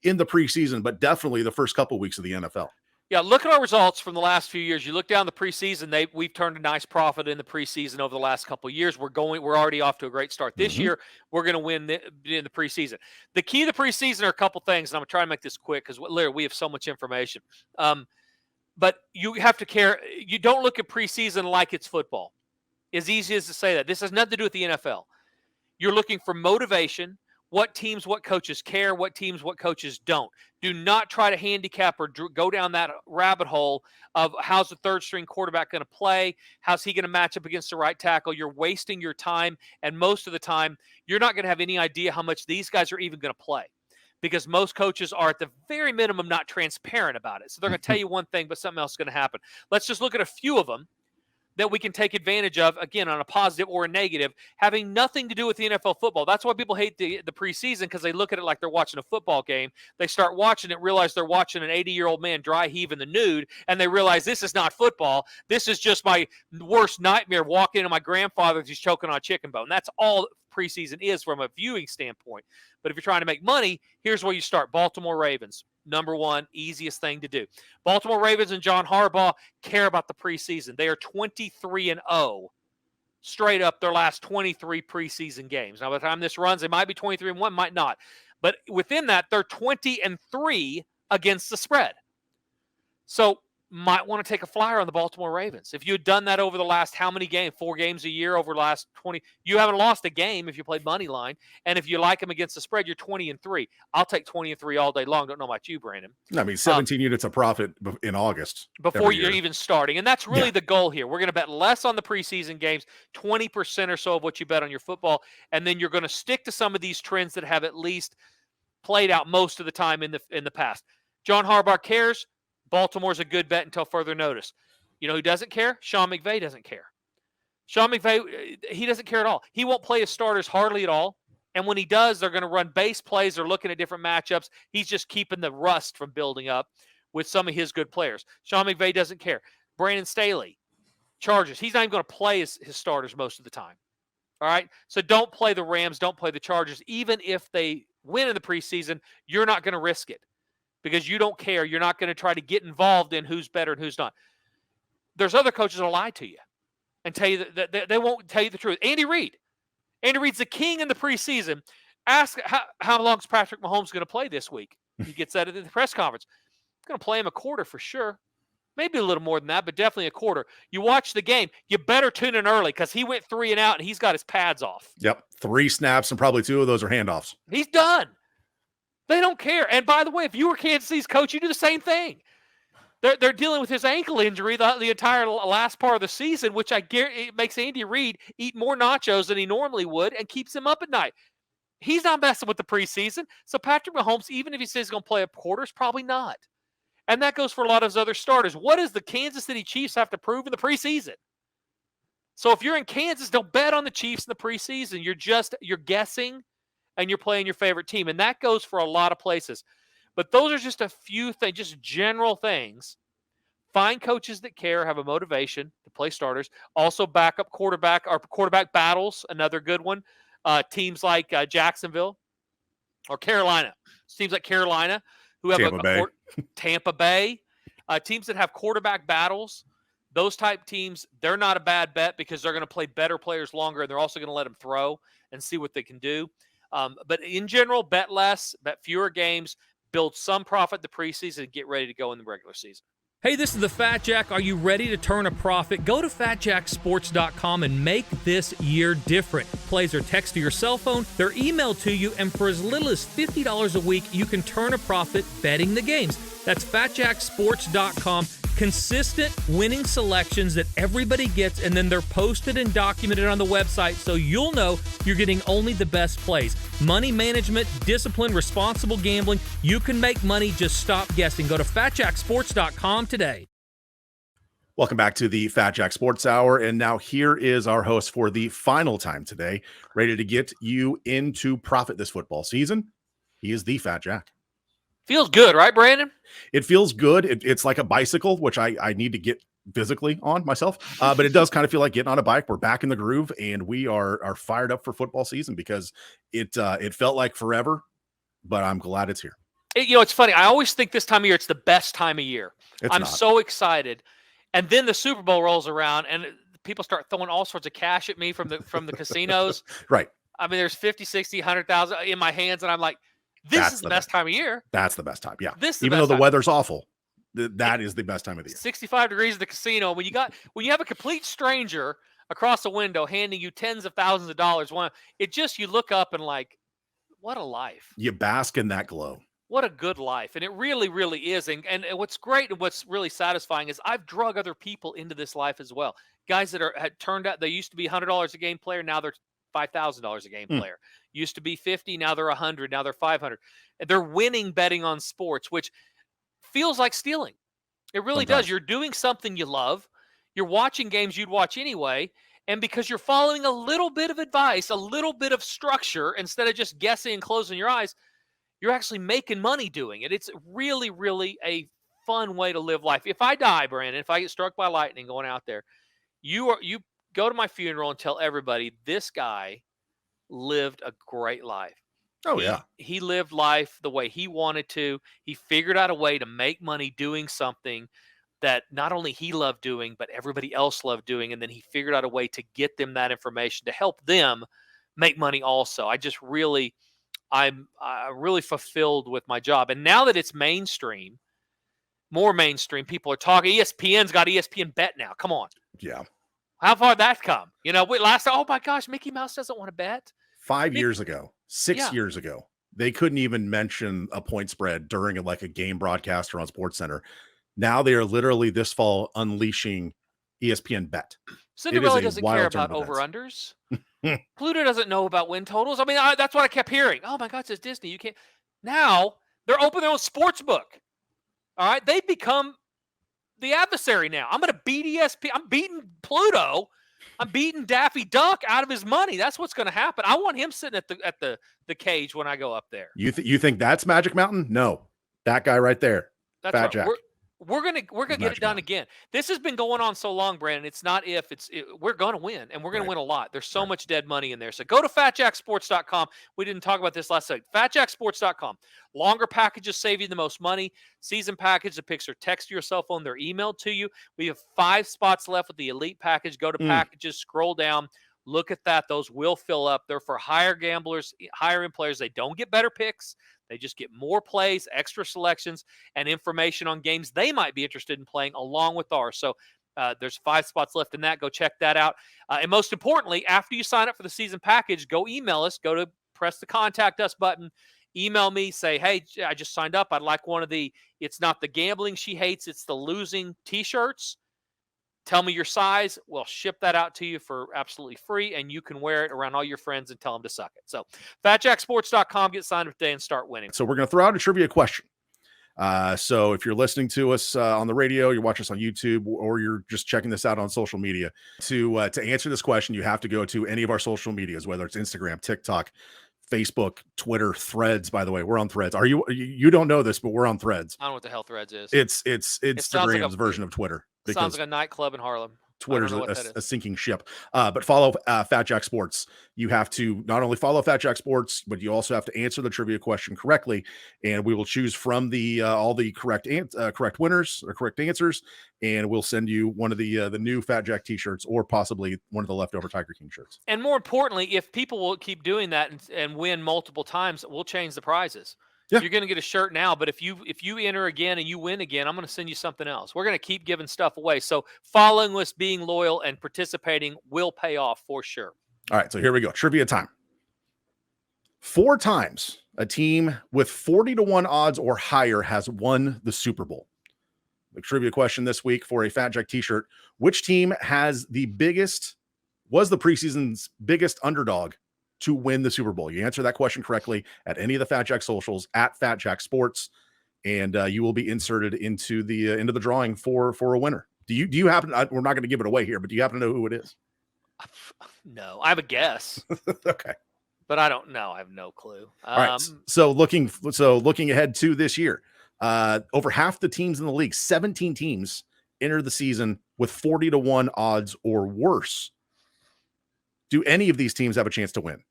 in the preseason, but definitely the first couple of weeks of the NFL. Yeah, look at our results from the last few years. You look down the preseason; we've turned a nice profit in the preseason over the last couple of years. We're already off to a great start this year. We're going to win in the preseason. The key to the preseason are a couple things, and I'm going to try to make this quick because literally we have so much information. But you have to care. You don't look at preseason like it's football. As easy as to say that. This has nothing to do with the NFL. You're looking for motivation. What teams, what coaches care, what teams, what coaches don't. Do not try to handicap or go down that rabbit hole of how's the third string quarterback going to play, how's he going to match up against the right tackle. You're wasting your time, and most of the time, you're not going to have any idea how much these guys are even going to play because most coaches are at the very minimum not transparent about it. So they're going to tell you one thing, but something else is going to happen. Let's just look at a few of them that we can take advantage of, again, on a positive or a negative, having nothing to do with the NFL football. That's why people hate the preseason, because they look at it like they're watching a football game. They start watching it, realize they're watching an 80-year-old man dry heave in the nude, and they realize this is not football. This is just my worst nightmare, walking into my grandfather's, he's choking on a chicken bone. That's all preseason is from a viewing standpoint. But if you're trying to make money, here's where you start. Baltimore Ravens. Number one, easiest thing to do. Baltimore Ravens and John Harbaugh care about the preseason. They are 23-0 straight up their last 23 preseason games. Now, by the time this runs, they might be 23-1, might not. But within that, they're 20-3 against the spread. So might want to take a flyer on the Baltimore Ravens. If you had done that over the last how many games? 4 games a year over the last 20. You haven't lost a game if you played money line. And if you like them against the spread, you're 20-3. I'll take 20-3 all day long. Don't know about you, Brandon. I mean, 17 units of profit in August. Before you're even starting. And that's really the goal here. We're going to bet less on the preseason games, 20% or so of what you bet on your football. And then you're going to stick to some of these trends that have at least played out most of the time in the past. John Harbaugh cares. Baltimore's a good bet until further notice. You know who doesn't care? Sean McVay doesn't care. Sean McVay, he doesn't care at all. He won't play his starters hardly at all. And when he does, they're going to run base plays. They're looking at different matchups. He's just keeping the rust from building up with some of his good players. Sean McVay doesn't care. Brandon Staley, Chargers. He's not even going to play his starters most of the time. All right? So don't play the Rams. Don't play the Chargers. Even if they win in the preseason, you're not going to risk it, because you don't care. You're not going to try to get involved in who's better and who's not. There's other coaches that will lie to you and tell you that they won't tell you the truth. Andy Reid. Andy Reid's the king in the preseason. Ask how long is Patrick Mahomes going to play this week? He gets that at the press conference. He's going to play him a quarter for sure. Maybe a little more than that, but definitely a quarter. You watch the game, you better tune in early, because he went 3 and out and he's got his pads off. Yep. 3 snaps and probably 2 of those are handoffs. He's done. They don't care. And by the way, if you were Kansas City's coach, you do the same thing. They're dealing with his ankle injury the entire last part of the season, which it makes Andy Reid eat more nachos than he normally would and keeps him up at night. He's not messing with the preseason. So Patrick Mahomes, even if he says he's going to play a quarter, is probably not. And that goes for a lot of his other starters. What does the Kansas City Chiefs have to prove in the preseason? So if you're in Kansas, don't bet on the Chiefs in the preseason. You're guessing, and you're playing your favorite team. And that goes for a lot of places. But those are just a few things, just general things. Find coaches that care, have a motivation to play starters. Also backup quarterback battles, another good one. Teams like Jacksonville or Carolina. Teams like Carolina who have Tampa Bay. Teams that have quarterback battles. Those type teams, they're not a bad bet, because they're going to play better players longer, and they're also going to let them throw and see what they can do. But in general, bet less, bet fewer games, build some profit the preseason, and get ready to go in the regular season. Hey, this is the Fat Jack. Are you ready to turn a profit? Go to fatjacksports.com and make this year different. Plays are text to your cell phone, they're emailed to you, and for as little as $50 a week, you can turn a profit betting the games. That's fatjacksports.com. Consistent winning selections that everybody gets, and then they're posted and documented on the website, so you'll know you're getting only the best plays. Money management, discipline, responsible gambling. You can make money. Just stop guessing. Go to fatjacksports.com today. Welcome back to the Fat Jack Sports Hour. And now here is our host for the final time today, ready to get you into profit this football season. He is the Fat Jack. Feels good, right, Brandon? It feels good. It's like a bicycle, which I need to get physically on myself. But it does kind of feel like getting on a bike. We're back in the groove, and we are fired up for football season, because it felt like forever, but I'm glad it's here. It's funny. I always think this time of year, it's the best time of year. I'm not. so excited. And then the Super Bowl rolls around, and people start throwing all sorts of cash at me from the casinos. Right. I mean, there's 50, 60, 100,000 in my hands, and I'm like, this is the best time of year. That's the best time. Yeah. Even though the weather's awful, that is the best time of the year. 65 degrees at the casino. When you have a complete stranger across the window handing you tens of thousands of dollars, you look up and like, what a life. You bask in that glow. What a good life. And it really, really is. And what's great and what's really satisfying is I've drug other people into this life as well. Guys that had turned out, they used to be $100 a game player. Now they're $5,000 a game player. Used to be 50. Now they're 100. Now they're 500. And they're winning betting on sports, which feels like stealing. It really does. You're doing something you love. You're watching games you'd watch anyway. And because you're following a little bit of advice, a little bit of structure, instead of just guessing and closing your eyes, you're actually making money doing it. It's really, really a fun way to live life. If I die, Brandon, if I get struck by lightning going out there, you go to my funeral and tell everybody this guy lived a great life. Oh, yeah. He lived life the way he wanted to. He figured out a way to make money doing something that not only he loved doing, but everybody else loved doing. And then he figured out a way to get them that information to help them make money also. I'm really fulfilled with my job. And now that it's mainstream, more mainstream, people are talking. ESPN's got ESPN Bet now. Come on. Yeah. How far that come? Last time, oh my gosh, Mickey Mouse doesn't want to bet. 5 years ago, 6 years ago, they couldn't even mention a point spread during a game broadcast or on SportsCenter. Now they are literally this fall unleashing ESPN Bet. Cinderella doesn't care about over-unders. Pluto doesn't know about win totals. I mean, that's what I kept hearing. Oh my God, it's Disney. You can't. Now they're opening their own sports book. All right, they've become the adversary now. I'm going to beat ESPN. I'm beating Pluto. I'm beating Daffy Duck out of his money. That's what's going to happen. I want him sitting at the cage when I go up there. You think that's Magic Mountain? No, that guy right there. That's Fat right. Jack. We're gonna get it done again. This has been going on so long, Brandon. It's not if we're gonna win, and we're gonna win a lot. There's so much dead money in there. So go to FatJackSports.com. We didn't talk about this last week. FatJackSports.com. Longer packages save you the most money. Season package, the picks are text to your cell phone. They're emailed to you. We have 5 spots left with the elite package. Go to packages, scroll down, look at that. Those will fill up. They're for higher gamblers, higher end players. They don't get better picks. They just get more plays, extra selections, and information on games they might be interested in playing along with ours. So there's 5 spots left in that. Go check that out. And most importantly, after you sign up for the season package, go email us. Go to press the contact us button. Email me. Say, hey, I just signed up. I'd like one of the, it's not the gambling she hates, it's the losing T-shirts. Tell me your size. We'll ship that out to you for absolutely free, and you can wear it around all your friends and tell them to suck it. So FatJackSports.com, get signed up today and start winning. So we're going to throw out a trivia question. So if you're listening to us on the radio, you watch us on YouTube, or you're just checking this out on social media, to answer this question, you have to go to any of our social medias, whether it's Instagram, TikTok, Facebook, Twitter, Threads. By the way, we're on Threads. You don't know this, but we're on Threads. I don't know what the hell Threads is. It's Instagram's version of Twitter. Sounds like a nightclub in Harlem. Twitter's a sinking ship. But follow Fat Jack Sports. You have to not only follow Fat Jack Sports, but you also have to answer the trivia question correctly. And we will choose from the all the correct winners or correct answers, and we'll send you one of the new Fat Jack t-shirts, or possibly one of the leftover Tiger King shirts. And more importantly, if people will keep doing that and win multiple times, we'll change the prizes. Yeah. You're going to get a shirt now, but if you enter again and you win again, I'm going to send you something else. We're going to keep giving stuff away. So following us, being loyal, and participating will pay off for sure. All right, so here we go. Trivia time. 4 times a team with 40-1 odds or higher has won the Super Bowl. The trivia question this week for a Fat Jack t-shirt: which team was the preseason's biggest underdog to win the Super Bowl? You answer that question correctly at any of the Fat Jack socials at Fat Jack Sports, and you will be inserted into the drawing for a winner. Do you happen? We're not going to give it away here, but do you happen to know who it is? No, I have a guess. Okay, but I don't know. I have no clue. All right. So looking ahead to this year, over half the teams in the league, 17 teams, entered the season with 40-1 odds or worse. Do any of these teams have a chance to win?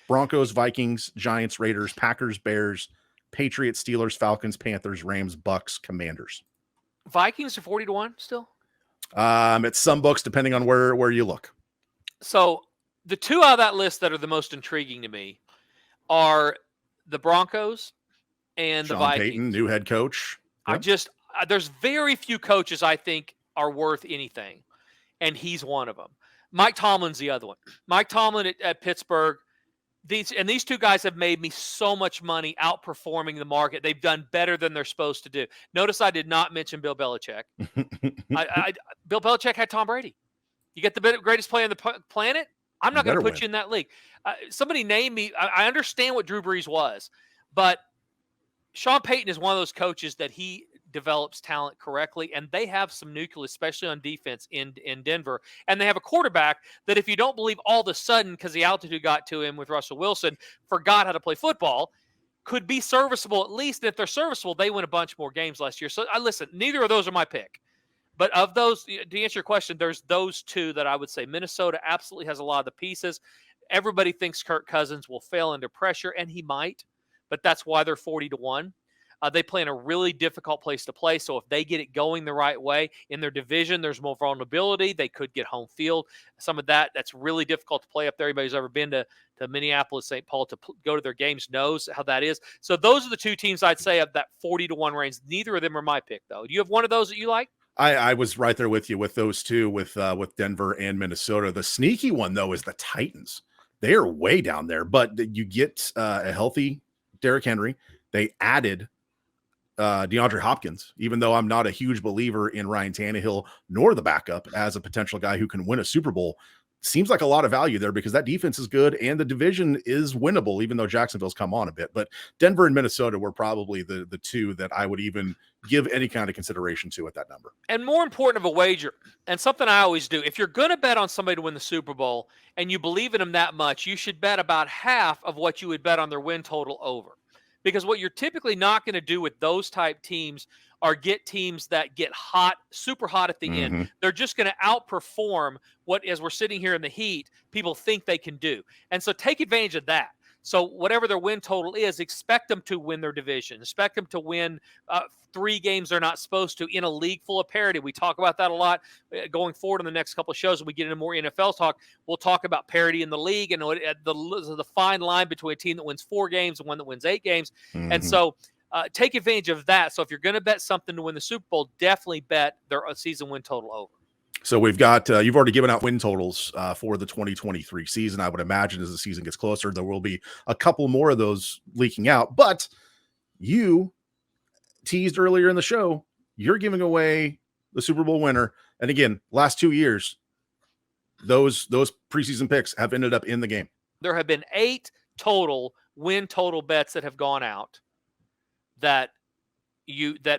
Broncos, Vikings, Giants, Raiders, Packers, Bears, Patriots, Steelers, Falcons, Panthers, Rams, Bucks, Commanders. Vikings are 40-1 still? It's some books, depending on where you look. So the 2 out of that list that are the most intriguing to me are the Broncos and Sean the Vikings. Payton, new head coach. Yep. There's very few coaches I think are worth anything, and he's one of them. Mike Tomlin's the other one. Mike Tomlin at Pittsburgh. These 2 guys have made me so much money outperforming the market. They've done better than they're supposed to do. Notice I did not mention Bill Belichick. Bill Belichick had Tom Brady. You get the greatest player on the planet? I'm not going to put you in that league. Somebody name me. I understand what Drew Brees was, but Sean Payton is one of those coaches that he develops talent correctly, and they have some nucleus, especially on defense in Denver. And they have a quarterback that, if you don't believe all of a sudden, because the altitude got to him with Russell Wilson, forgot how to play football, could be serviceable at least. If they're serviceable, they win a bunch more games last year. So listen, neither of those are my pick. But of those, to answer your question, there's those two that I would say. Minnesota absolutely has a lot of the pieces. Everybody thinks Kirk Cousins will fail under pressure, and he might, but that's why they're 40-1. They play in a really difficult place to play, so if they get it going the right way in their division, there's more vulnerability. They could get home field. Some of that's really difficult to play up there. Anybody who's ever been to Minneapolis, St. Paul to go to their games knows how that is. So those are the two teams I'd say of that 40-1 range. Neither of them are my pick, though. Do you have one of those that you like? I was right there with you with those two, with Denver and Minnesota. The sneaky one, though, is the Titans. They are way down there, but you get a healthy Derrick Henry. They added DeAndre Hopkins, even though I'm not a huge believer in Ryan Tannehill nor the backup as a potential guy who can win a Super Bowl. Seems like a lot of value there because that defense is good and the division is winnable, even though Jacksonville's come on a bit. But Denver and Minnesota were probably the two that I would even give any kind of consideration to at that number. And more important of a wager, and something I always do, if you're going to bet on somebody to win the Super Bowl and you believe in them that much, you should bet about half of what you would bet on their win total over. Because what you're typically not going to do with those type teams are get teams that get hot, super hot at the end. They're just going to outperform what, as we're sitting here in the heat, people think they can do. And so take advantage of that. So whatever their win total is, expect them to win their division. Expect them to win 3 games they're not supposed to in a league full of parity. We talk about that a lot going forward in the next couple of shows. When we get into more NFL talk, we'll talk about parity in the league and the fine line between a team that wins 4 games and one that wins 8 games. And so take advantage of that. So if you're going to bet something to win the Super Bowl, definitely bet their season win total over. So we've got, you've already given out win totals for the 2023 season. I would imagine as the season gets closer, there will be a couple more of those leaking out. But you teased earlier in the show, you're giving away the Super Bowl winner. And again, last 2 years, those preseason picks have ended up in the game. There have been 8 total win total bets that have gone out that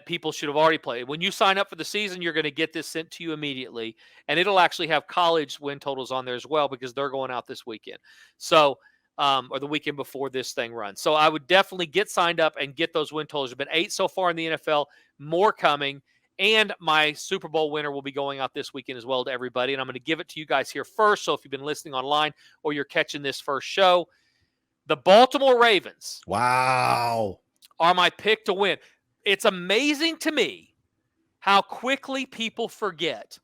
people should have already played. When you sign up for the season, you're going to get this sent to you immediately, and it'll actually have college win totals on there as well because they're going out this weekend. So, or the weekend before this thing runs. So I would definitely get signed up and get those win totals. There's been 8 so far in the NFL, more coming, and my Super Bowl winner will be going out this weekend as well to everybody, and I'm going to give it to you guys here first. So if you've been listening online or you're catching this first show, the Baltimore Ravens. Wow. Are my pick to win. It's amazing to me how quickly people forget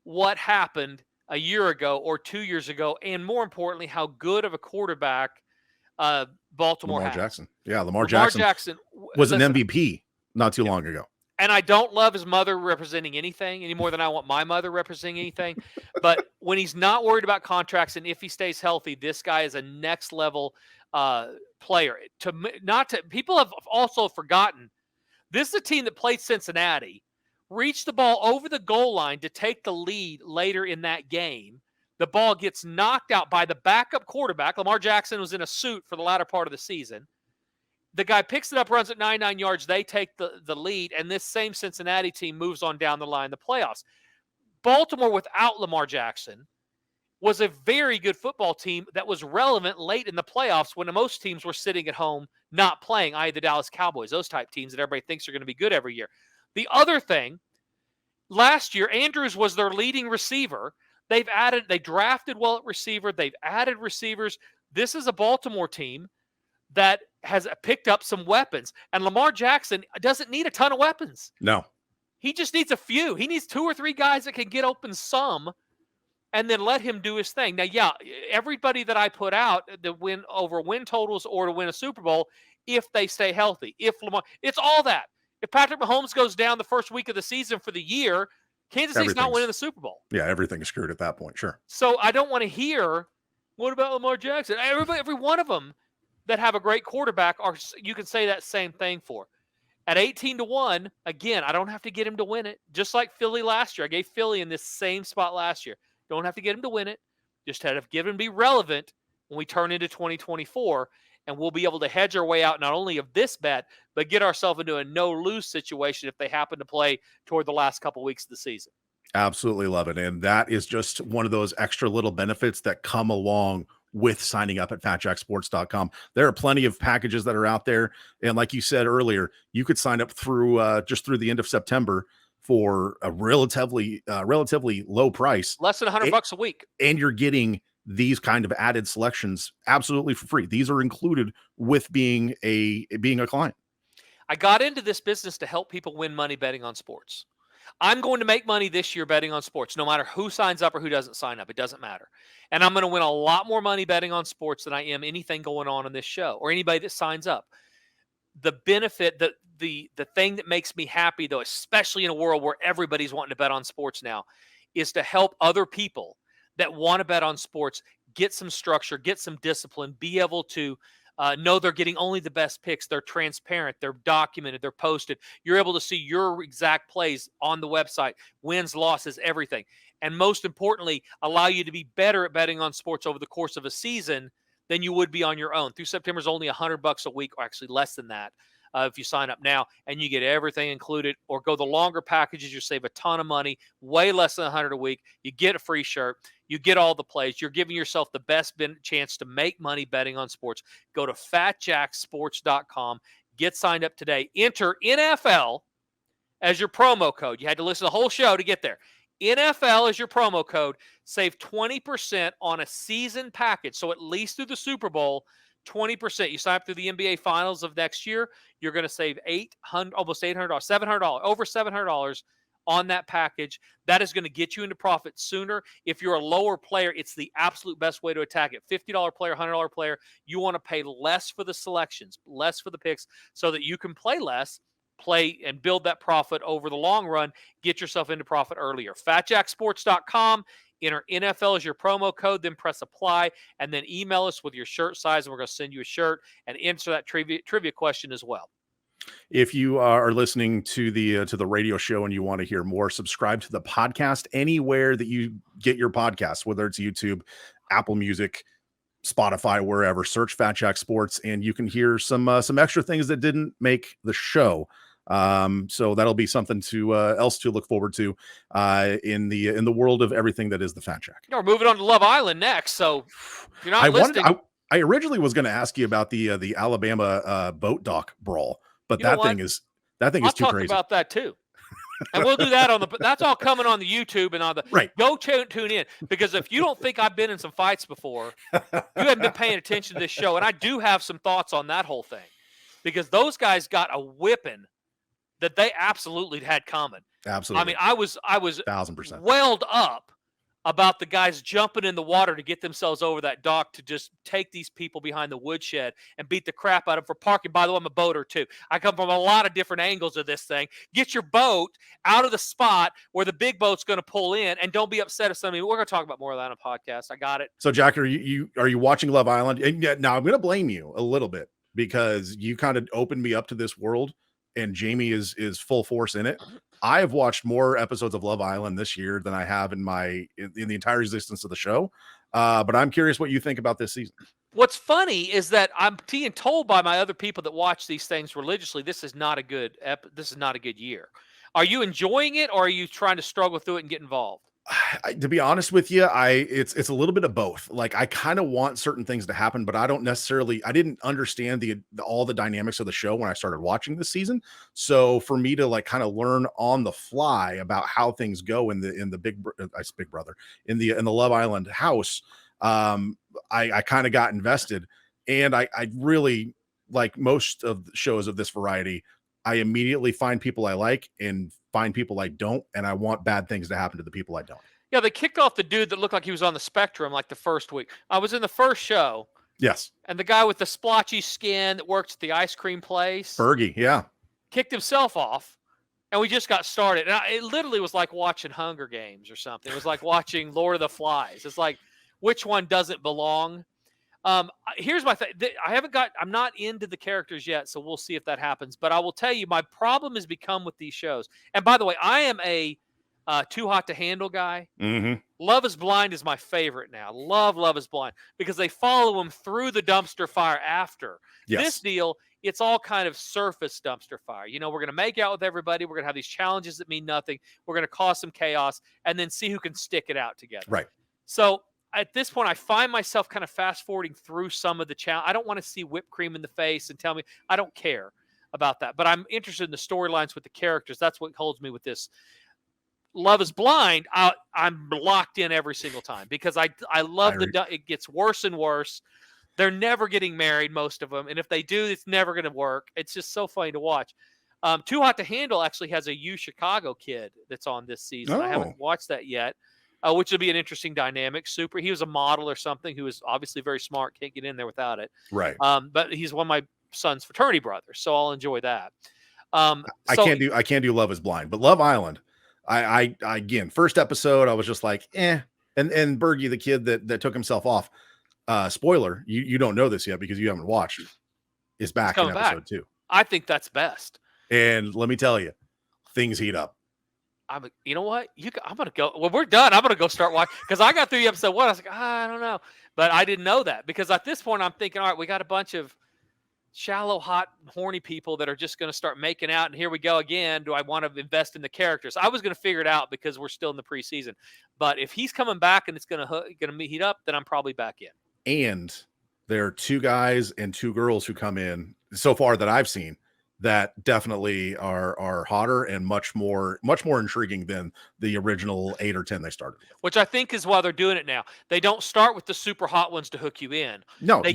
what happened a year ago or 2 years ago, and more importantly, how good of a quarterback Baltimore Lamar has. Jackson. Yeah, Lamar Jackson was an MVP not too long ago. And I don't love his mother representing anything any more than I want my mother representing anything. But when he's not worried about contracts and if he stays healthy, this guy is a next level player. People have also forgotten. This is a team that played Cincinnati, reached the ball over the goal line to take the lead later in that game. The ball gets knocked out by the backup quarterback. Lamar Jackson was in a suit for the latter part of the season. The guy picks it up, runs it 99 yards. They take the lead, and this same Cincinnati team moves on down the line in the playoffs. Baltimore, without Lamar Jackson, was a very good football team that was relevant late in the playoffs when most teams were sitting at home not playing, i.e. the Dallas Cowboys, those type teams that everybody thinks are going to be good every year. The other thing, last year, Andrews was their leading receiver. They drafted well at receiver. They've added receivers. This is a Baltimore team that has picked up some weapons. And Lamar Jackson doesn't need a ton of weapons. No. He just needs a few. He needs 2 or 3 guys that can get open some and then let him do his thing. Now, yeah, everybody that I put out to win over win totals or to win a Super Bowl, if they stay healthy, if Lamar, it's all that. If Patrick Mahomes goes down the first week of the season for the year, Kansas City's not winning the Super Bowl. Yeah, everything is screwed at that point, sure. So I don't want to hear, what about Lamar Jackson? Every one of them that have a great quarterback, you can say that same thing for. At 18-1, again, I don't have to get him to win it. Just like Philly last year. I gave Philly in this same spot last year. Don't have to get him to win it. Just have to give him to be relevant when we turn into 2024. and we'll be able to hedge our way out not only of this bet, but get ourselves into a no-lose situation if they happen to play toward the last couple weeks of the season. Absolutely love it. And that is just one of those extra little benefits that come along with signing up at fatjacksports.com. There are plenty of packages that are out there. And like you said earlier, you could sign up through just through the end of September for a relatively low price. Less than $100 a week. And you're getting these kind of added selections absolutely for free. These are included with being a client. I got into this business to help people win money betting on sports. I'm going to make money this year betting on sports, no matter who signs up or who doesn't sign up. It doesn't matter. And I'm going to win a lot more money betting on sports than I am anything going on this show or anybody that signs up. The benefit, the thing that makes me happy, though, especially in a world where everybody's wanting to bet on sports now, is to help other people that want to bet on sports get some structure, get some discipline, be able to know they're getting only the best picks. They're transparent. They're documented. They're posted. You're able to see your exact plays on the website, wins, losses, everything. And most importantly, allow you to be better at betting on sports over the course of a season than you would be on your own. Through September is only $100 a week, or actually less than that. If you sign up now and you get everything included, or go the longer packages, you save a ton of money, way less than $100 a week. You get a free shirt. You get all the plays. You're giving yourself the best chance to make money betting on sports. Go to fatjacksports.com. Get signed up today. Enter NFL as your promo code. You had to listen to the whole show to get there. NFL is your promo code. Save 20% on a season package. So at least through the Super Bowl, 20%. You sign up through the NBA Finals of next year, you're going to save almost $800, $700, over $700 on that package. That is going to get you into profit sooner. If you're a lower player, it's the absolute best way to attack it. $50 player, $100 player, you want to pay less for the selections, less for the picks, so that you can play less, play and build that profit over the long run. Get yourself into profit earlier. FatJackSports.com. Enter NFL as your promo code, then press apply, and then email us with your shirt size, and we're going to send you a shirt and answer that trivia question as well. If you are listening to the radio show and you want to hear more, subscribe to the podcast anywhere that you get your podcasts, whether it's YouTube, Apple Music, Spotify, wherever. Search Fat Jack Sports, and you can hear some extra things that didn't make the show. So that'll be something to else to look forward to in the world of everything that is the Fat Jack. We're moving on to Love Island next. So if you're not listening. I originally was going to ask you about the Alabama boat dock brawl, but that thing is too crazy. I'll talk about that too. And we'll do that that's all coming on the YouTube and on the right. Go tune in, because if you don't think I've been in some fights before, you haven't been paying attention to this show. And I do have some thoughts on that whole thing, because those guys got a whipping that they absolutely had coming. Absolutely. I mean, I was 1,000% welled up about the guys jumping in the water to get themselves over that dock to just take these people behind the woodshed and beat the crap out of them for parking. By the way, I'm a boater too. I come from a lot of different angles of this thing. Get your boat out of the spot where the big boat's going to pull in, and don't be upset if somebody. We're going to talk about more of that on a podcast. I got it. So, Jack, are you watching Love Island? And now I'm going to blame you a little bit, because you kind of opened me up to this world, and Jamie is full force in it. I have watched more episodes of Love Island this year than I have in the entire existence of the show. But I'm curious what you think about this season. What's funny is that I'm being told by my other people that watch these things religiously, this is not a good year. Are you enjoying it, or are you trying to struggle through it and get involved? To be honest with you, it's a little bit of both. Like, I kind of want certain things to happen, but I didn't understand all the dynamics of the show when I started watching this season. So for me to like kind of learn on the fly about how things go in the Big Brother in the Love Island house, I kind of got invested, and I really, like most of the shows of this variety, I immediately find people I like and find people I don't, and I want bad things to happen to the people I don't. Yeah, they kicked off the dude that looked like he was on the spectrum like the first week. I was in the first show. Yes. And the guy with the splotchy skin that works at the ice cream place. Fergie, yeah. Kicked himself off, and we just got started. And it literally was like watching Hunger Games or something. It was like watching Lord of the Flies. It's like, which one doesn't belong? Here's my thing. I'm not into the characters yet, so we'll see if that happens. But I will tell you, my problem has become with these shows. And by the way, I am a Too Hot to Handle guy. Mm-hmm. Love is Blind is my favorite now. Love is Blind because they follow him through the dumpster fire after. Yes. This deal, it's all kind of surface dumpster fire. We're going to make out with everybody. We're going to have these challenges that mean nothing. We're going to cause some chaos and then see who can stick it out together. Right. So at this point, I find myself kind of fast forwarding through some of the challenge. I don't want to see whipped cream in the face and tell me I don't care about that, but I'm interested in the storylines with the characters. That's what holds me with this. Love is Blind, I'm locked in every single time because I love it gets worse and worse. They're never getting married, most of them, and if they do, it's never going to work. It's just so funny to watch. Too Hot to Handle actually has a U Chicago kid that's on this season. I haven't watched that yet, which will be an interesting dynamic. He was a model or something who is obviously very smart. Can't get in there without it. Right. But he's one of my son's fraternity brothers, so I'll enjoy that. I can't do Love is Blind, but Love Island. I again, first episode, I was just like, eh. And Bergie, the kid that took himself off, spoiler, you don't know this yet because you haven't watched, is back in episode 2. I think that's best. And let me tell you, things heat up. You know what? I'm going to go. Well, we're done. I'm going to go start watching because I got through episode 1. I was like, I don't know. But I didn't know that because at this point, I'm thinking, all right, we got a bunch of shallow, hot, horny people that are just going to start making out. And here we go again. Do I want to invest in the characters? I was going to figure it out because we're still in the preseason. But if he's coming back and it's going to heat up, then I'm probably back in. And there are 2 guys and 2 girls who come in so far that I've seen that definitely are hotter and much more intriguing than the original 8 or 10 they started with. Which I think is why they're doing it now. They don't start with the super hot ones to hook you in. No, they're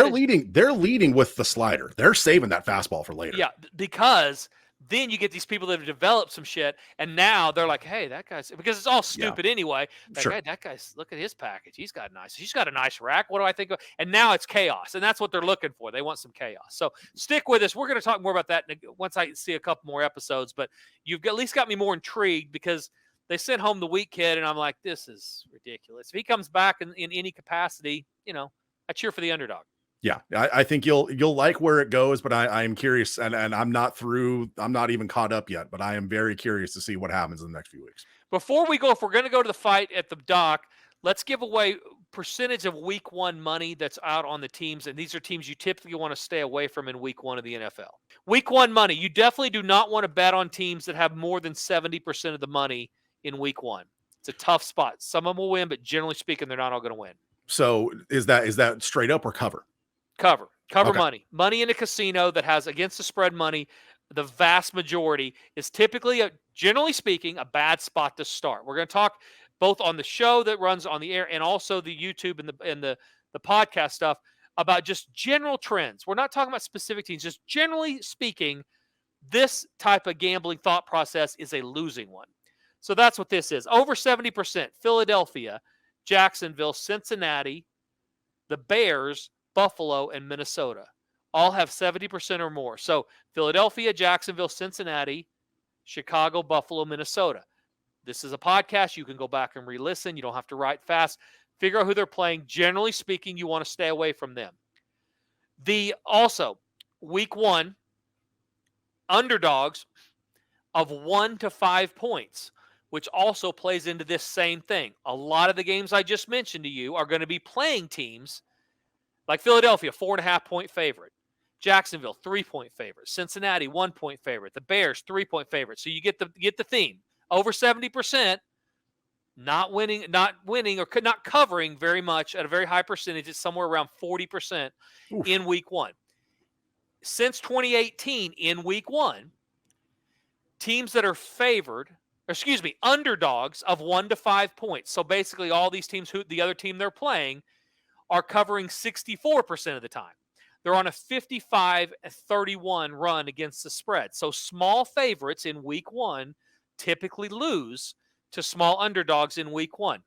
leading with the slider. They're saving that fastball for later. Yeah, because then you get these people that have developed some shit, and now they're like, hey, that guy's, because it's all stupid anyway. Like, sure. Hey, that guy's, look at his package. He's got a nice rack. What do I think of? And now it's chaos, and that's what they're looking for. They want some chaos. So stick with us. We're going to talk more about that once I see a couple more episodes, but you've at least got me more intrigued because they sent home the weak kid, and I'm like, this is ridiculous. If he comes back in any capacity, I cheer for the underdog. Yeah, I think you'll like where it goes, but I am curious, and I'm not even caught up yet, but I am very curious to see what happens in the next few weeks. Before we go, if we're going to go to the fight at the dock, let's give away percentage of week 1 money that's out on the teams, and these are teams you typically want to stay away from in week 1 of the NFL. Week 1 money, you definitely do not want to bet on teams that have more than 70% of the money in week 1. It's a tough spot. Some of them will win, but generally speaking, they're not all going to win. So is that straight up or cover? Cover Okay. money in a casino that has against the spread money. The vast majority is typically, generally speaking, a bad spot to start. We're going to talk both on the show that runs on the air and also the YouTube and the podcast stuff about just general trends. We're not talking about specific teams. Just generally speaking, this type of gambling thought process is a losing one. So that's what this is. Over 70%. Philadelphia, Jacksonville, Cincinnati, the Bears, Buffalo, and Minnesota all have 70% or more. So Philadelphia, Jacksonville, Cincinnati, Chicago, Buffalo, Minnesota. This is a podcast. You can go back and re-listen. You don't have to write fast. Figure out who they're playing. Generally speaking, you want to stay away from them. Also, week 1, underdogs of 1 to 5 points, which also plays into this same thing. A lot of the games I just mentioned to you are going to be playing teams like Philadelphia, 4.5-point favorite. Jacksonville, 3-point favorite. Cincinnati, 1-point favorite. The Bears, 3-point favorite. So you get the theme. Over 70%, not winning or not covering very much at a very high percentage. It's somewhere around 40% in week 1. Since 2018, in week 1, teams that are underdogs of 1 to 5 points. So basically all these teams, the other team they're playing, are covering 64% of the time. They're on a 55-31 run against the spread. So small favorites in week 1 typically lose to small underdogs in week 1.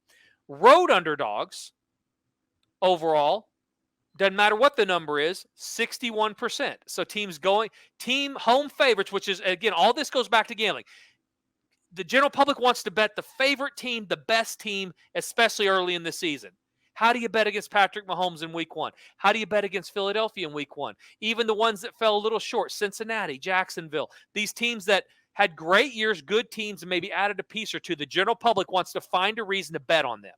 Road underdogs overall, doesn't matter what the number is, 61%. So team home favorites, which is, again, all this goes back to gambling. The general public wants to bet the favorite team, the best team, especially early in the season. How do you bet against Patrick Mahomes in week 1? How do you bet against Philadelphia in week 1? Even the ones that fell a little short, Cincinnati, Jacksonville, these teams that had great years, good teams, and maybe added a piece or two. The general public wants to find a reason to bet on them.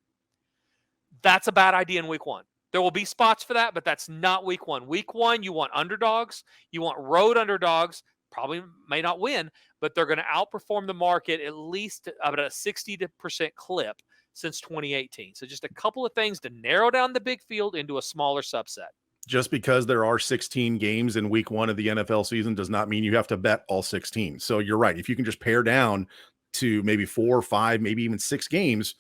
That's a bad idea in week 1. There will be spots for that, but that's not week 1. Week 1, you want underdogs. You want road underdogs. Probably may not win, but they're going to outperform the market at least about a 60% clip since 2018. So just a couple of things to narrow down the big field into a smaller subset. Just because there are 16 games in week 1 of the NFL season does not mean you have to bet all 16. So you're right. If you can just pare down to maybe 4 or 5, maybe even 6 games,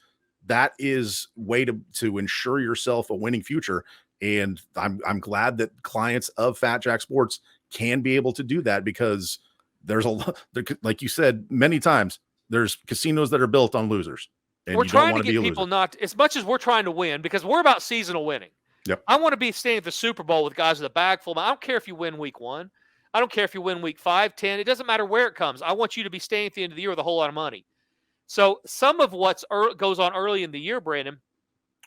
that is way to ensure yourself a winning future. And I'm glad that clients of Fat Jack Sports can be able to do that, because there's a lot, like you said many times, there's casinos that are built on losers. And We're you don't trying to want to be get a loser. people not, as much as we're trying to win, because we're about seasonal winning. Yep. I want to be staying at the Super Bowl with guys with a bag full. I don't care if you win week 1. I don't care if you win week 5, 10. It doesn't matter where it comes. I want you to be staying at the end of the year with a whole lot of money. So some of what goes on early in the year, Brandon,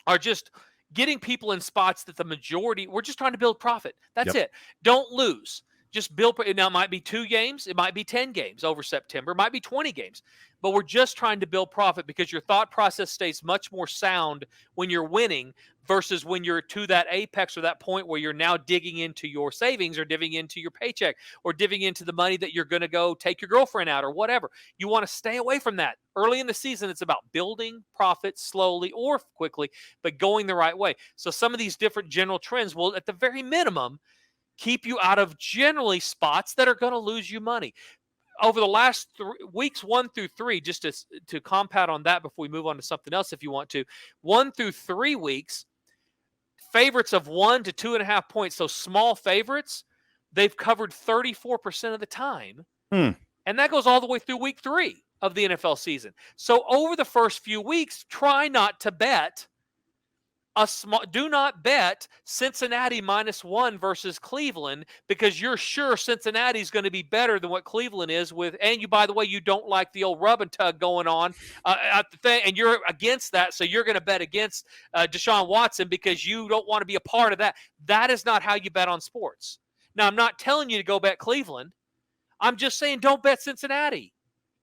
are just getting people in spots that the majority, we're just trying to build profit. That's it. Don't lose. Just build. Now, it might be 2 games. It might be 10 games over September. It might be 20 games. But we're just trying to build profit, because your thought process stays much more sound when you're winning versus when you're to that apex or that point where you're now digging into your savings or divvying into your paycheck or divvying into the money that you're going to go take your girlfriend out or whatever. You want to stay away from that. Early in the season, it's about building profit slowly or quickly, but going the right way. So some of these different general trends will, at the very minimum, keep you out of generally spots that are going to lose you money. Over the last weeks 1 through 3, just to compound on that before we move on to something else if you want to, 1 through 3 weeks, favorites of 1 to 2.5 points, so small favorites, they've covered 34% of the time. And that goes all the way through week 3 of the NFL season. So over the first few weeks, try not to bet do not bet Cincinnati -1 versus Cleveland, because you're sure Cincinnati's going to be better than what Cleveland is with. And you, by the way, you don't like the old rub and tug going on at the thing, and you're against that. So you're going to bet against Deshaun Watson because you don't want to be a part of that. That is not how you bet on sports. Now, I'm not telling you to go bet Cleveland. I'm just saying don't bet Cincinnati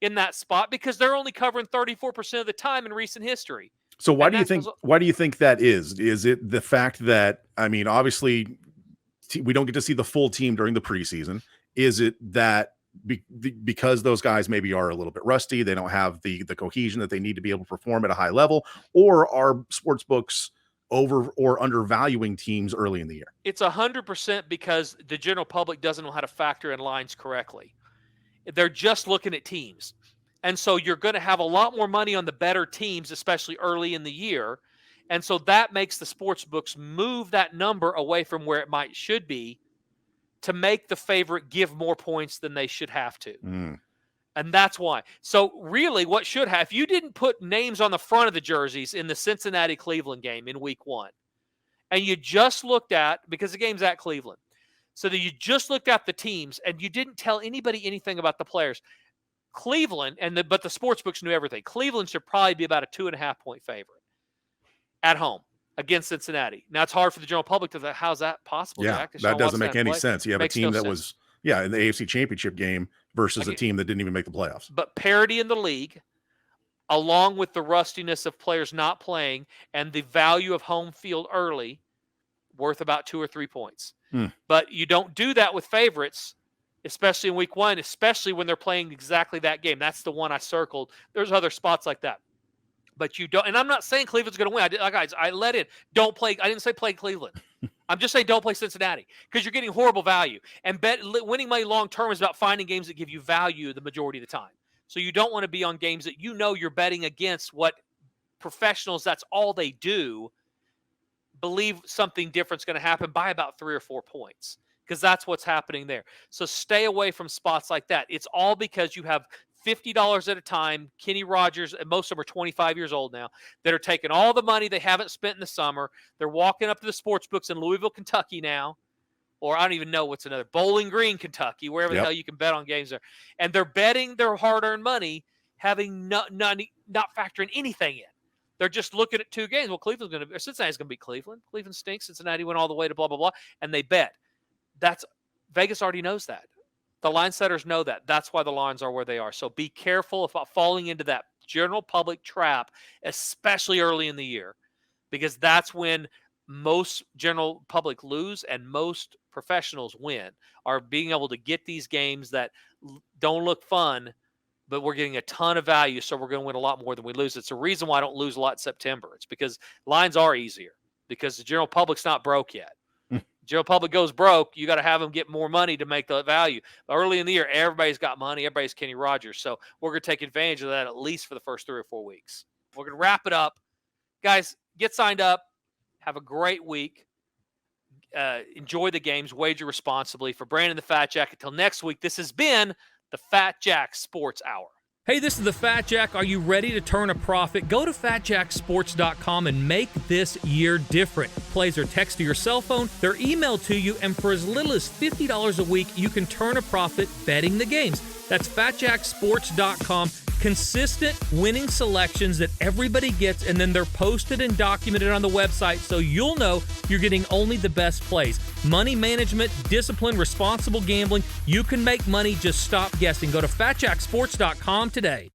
in that spot, because they're only covering 34% of the time in recent history. So why do you think that is? Is it the fact that, I mean, obviously we don't get to see the full team during the preseason? Is it that because those guys maybe are a little bit rusty, they don't have the cohesion that they need to be able to perform at a high level, or are sports books over or undervaluing teams early in the year? It's 100% because the general public doesn't know how to factor in lines correctly. They're just looking at teams. And so you're going to have a lot more money on the better teams, especially early in the year. And so that makes the sports books move that number away from where it should be, to make the favorite give more points than they should have to. And that's why. So really what should have, if you didn't put names on the front of the jerseys in the Cincinnati-Cleveland game in week 1, and you just looked at, because the game's at Cleveland, so that you just looked at the teams and you didn't tell anybody anything about the players, Cleveland, but the sports books knew everything. Cleveland should probably be about a 2.5 point favorite at home against Cincinnati. Now, it's hard for the general public to think, how's that possible, Jack? That doesn't make any sense. You have a team that was in the AFC Championship game versus a team that didn't even make the playoffs. But parity in the league, along with the rustiness of players not playing and the value of home field early, worth about 2 or 3 points. But you don't do that with favorites, especially in week 1, especially when they're playing exactly that game. That's the one I circled. There's other spots like that. But you don't, and I'm not saying Cleveland's going to win. I let in. Don't play. I didn't say play Cleveland. I'm just saying don't play Cincinnati, because you're getting horrible value. And winning money long term is about finding games that give you value the majority of the time. So you don't want to be on games that you're betting against what professionals, that's all they do, believe something different's going to happen by about 3 or 4 points, because that's what's happening there. So stay away from spots like that. It's all because you have $50 at a time, Kenny Rogers, and most of them are 25 years old now, that are taking all the money they haven't spent in the summer. They're walking up to the sports books in Louisville, Kentucky now, or I don't even know what's another, Bowling Green, Kentucky, wherever the hell you can bet on games there. And they're betting their hard-earned money, having not factoring anything in. They're just looking at 2 games. Well, Cincinnati's going to beat Cleveland. Cleveland stinks. Cincinnati went all the way to blah, blah, blah. And they bet. Vegas already knows that. The line setters know that. That's why the lines are where they are. So be careful about falling into that general public trap, especially early in the year, because that's when most general public lose and most professionals win, are being able to get these games that don't look fun, but we're getting a ton of value, so we're going to win a lot more than we lose. It's a reason why I don't lose a lot in September. It's because lines are easier because the general public's not broke yet. General public goes broke, you got to have them get more money to make the value. Early in the year, everybody's got money. Everybody's Kenny Rogers. So we're going to take advantage of that at least for the first 3 or 4 weeks. We're going to wrap it up. Guys, get signed up. Have a great week. Enjoy the games. Wager responsibly. For Brandon the Fat Jack, until next week, this has been the Fat Jack Sports Hour. Hey, this is the Fat Jack. Are you ready to turn a profit? Go to fatjacksports.com and make this year different. Plays are text to your cell phone, they're emailed to you, and for as little as $50 a week, you can turn a profit betting the games. That's fatjacksports.com. Consistent winning selections that everybody gets, and then they're posted and documented on the website so you'll know you're getting only the best plays. Money management, discipline, responsible gambling. You can make money. Just stop guessing. Go to fatjacksports.com today.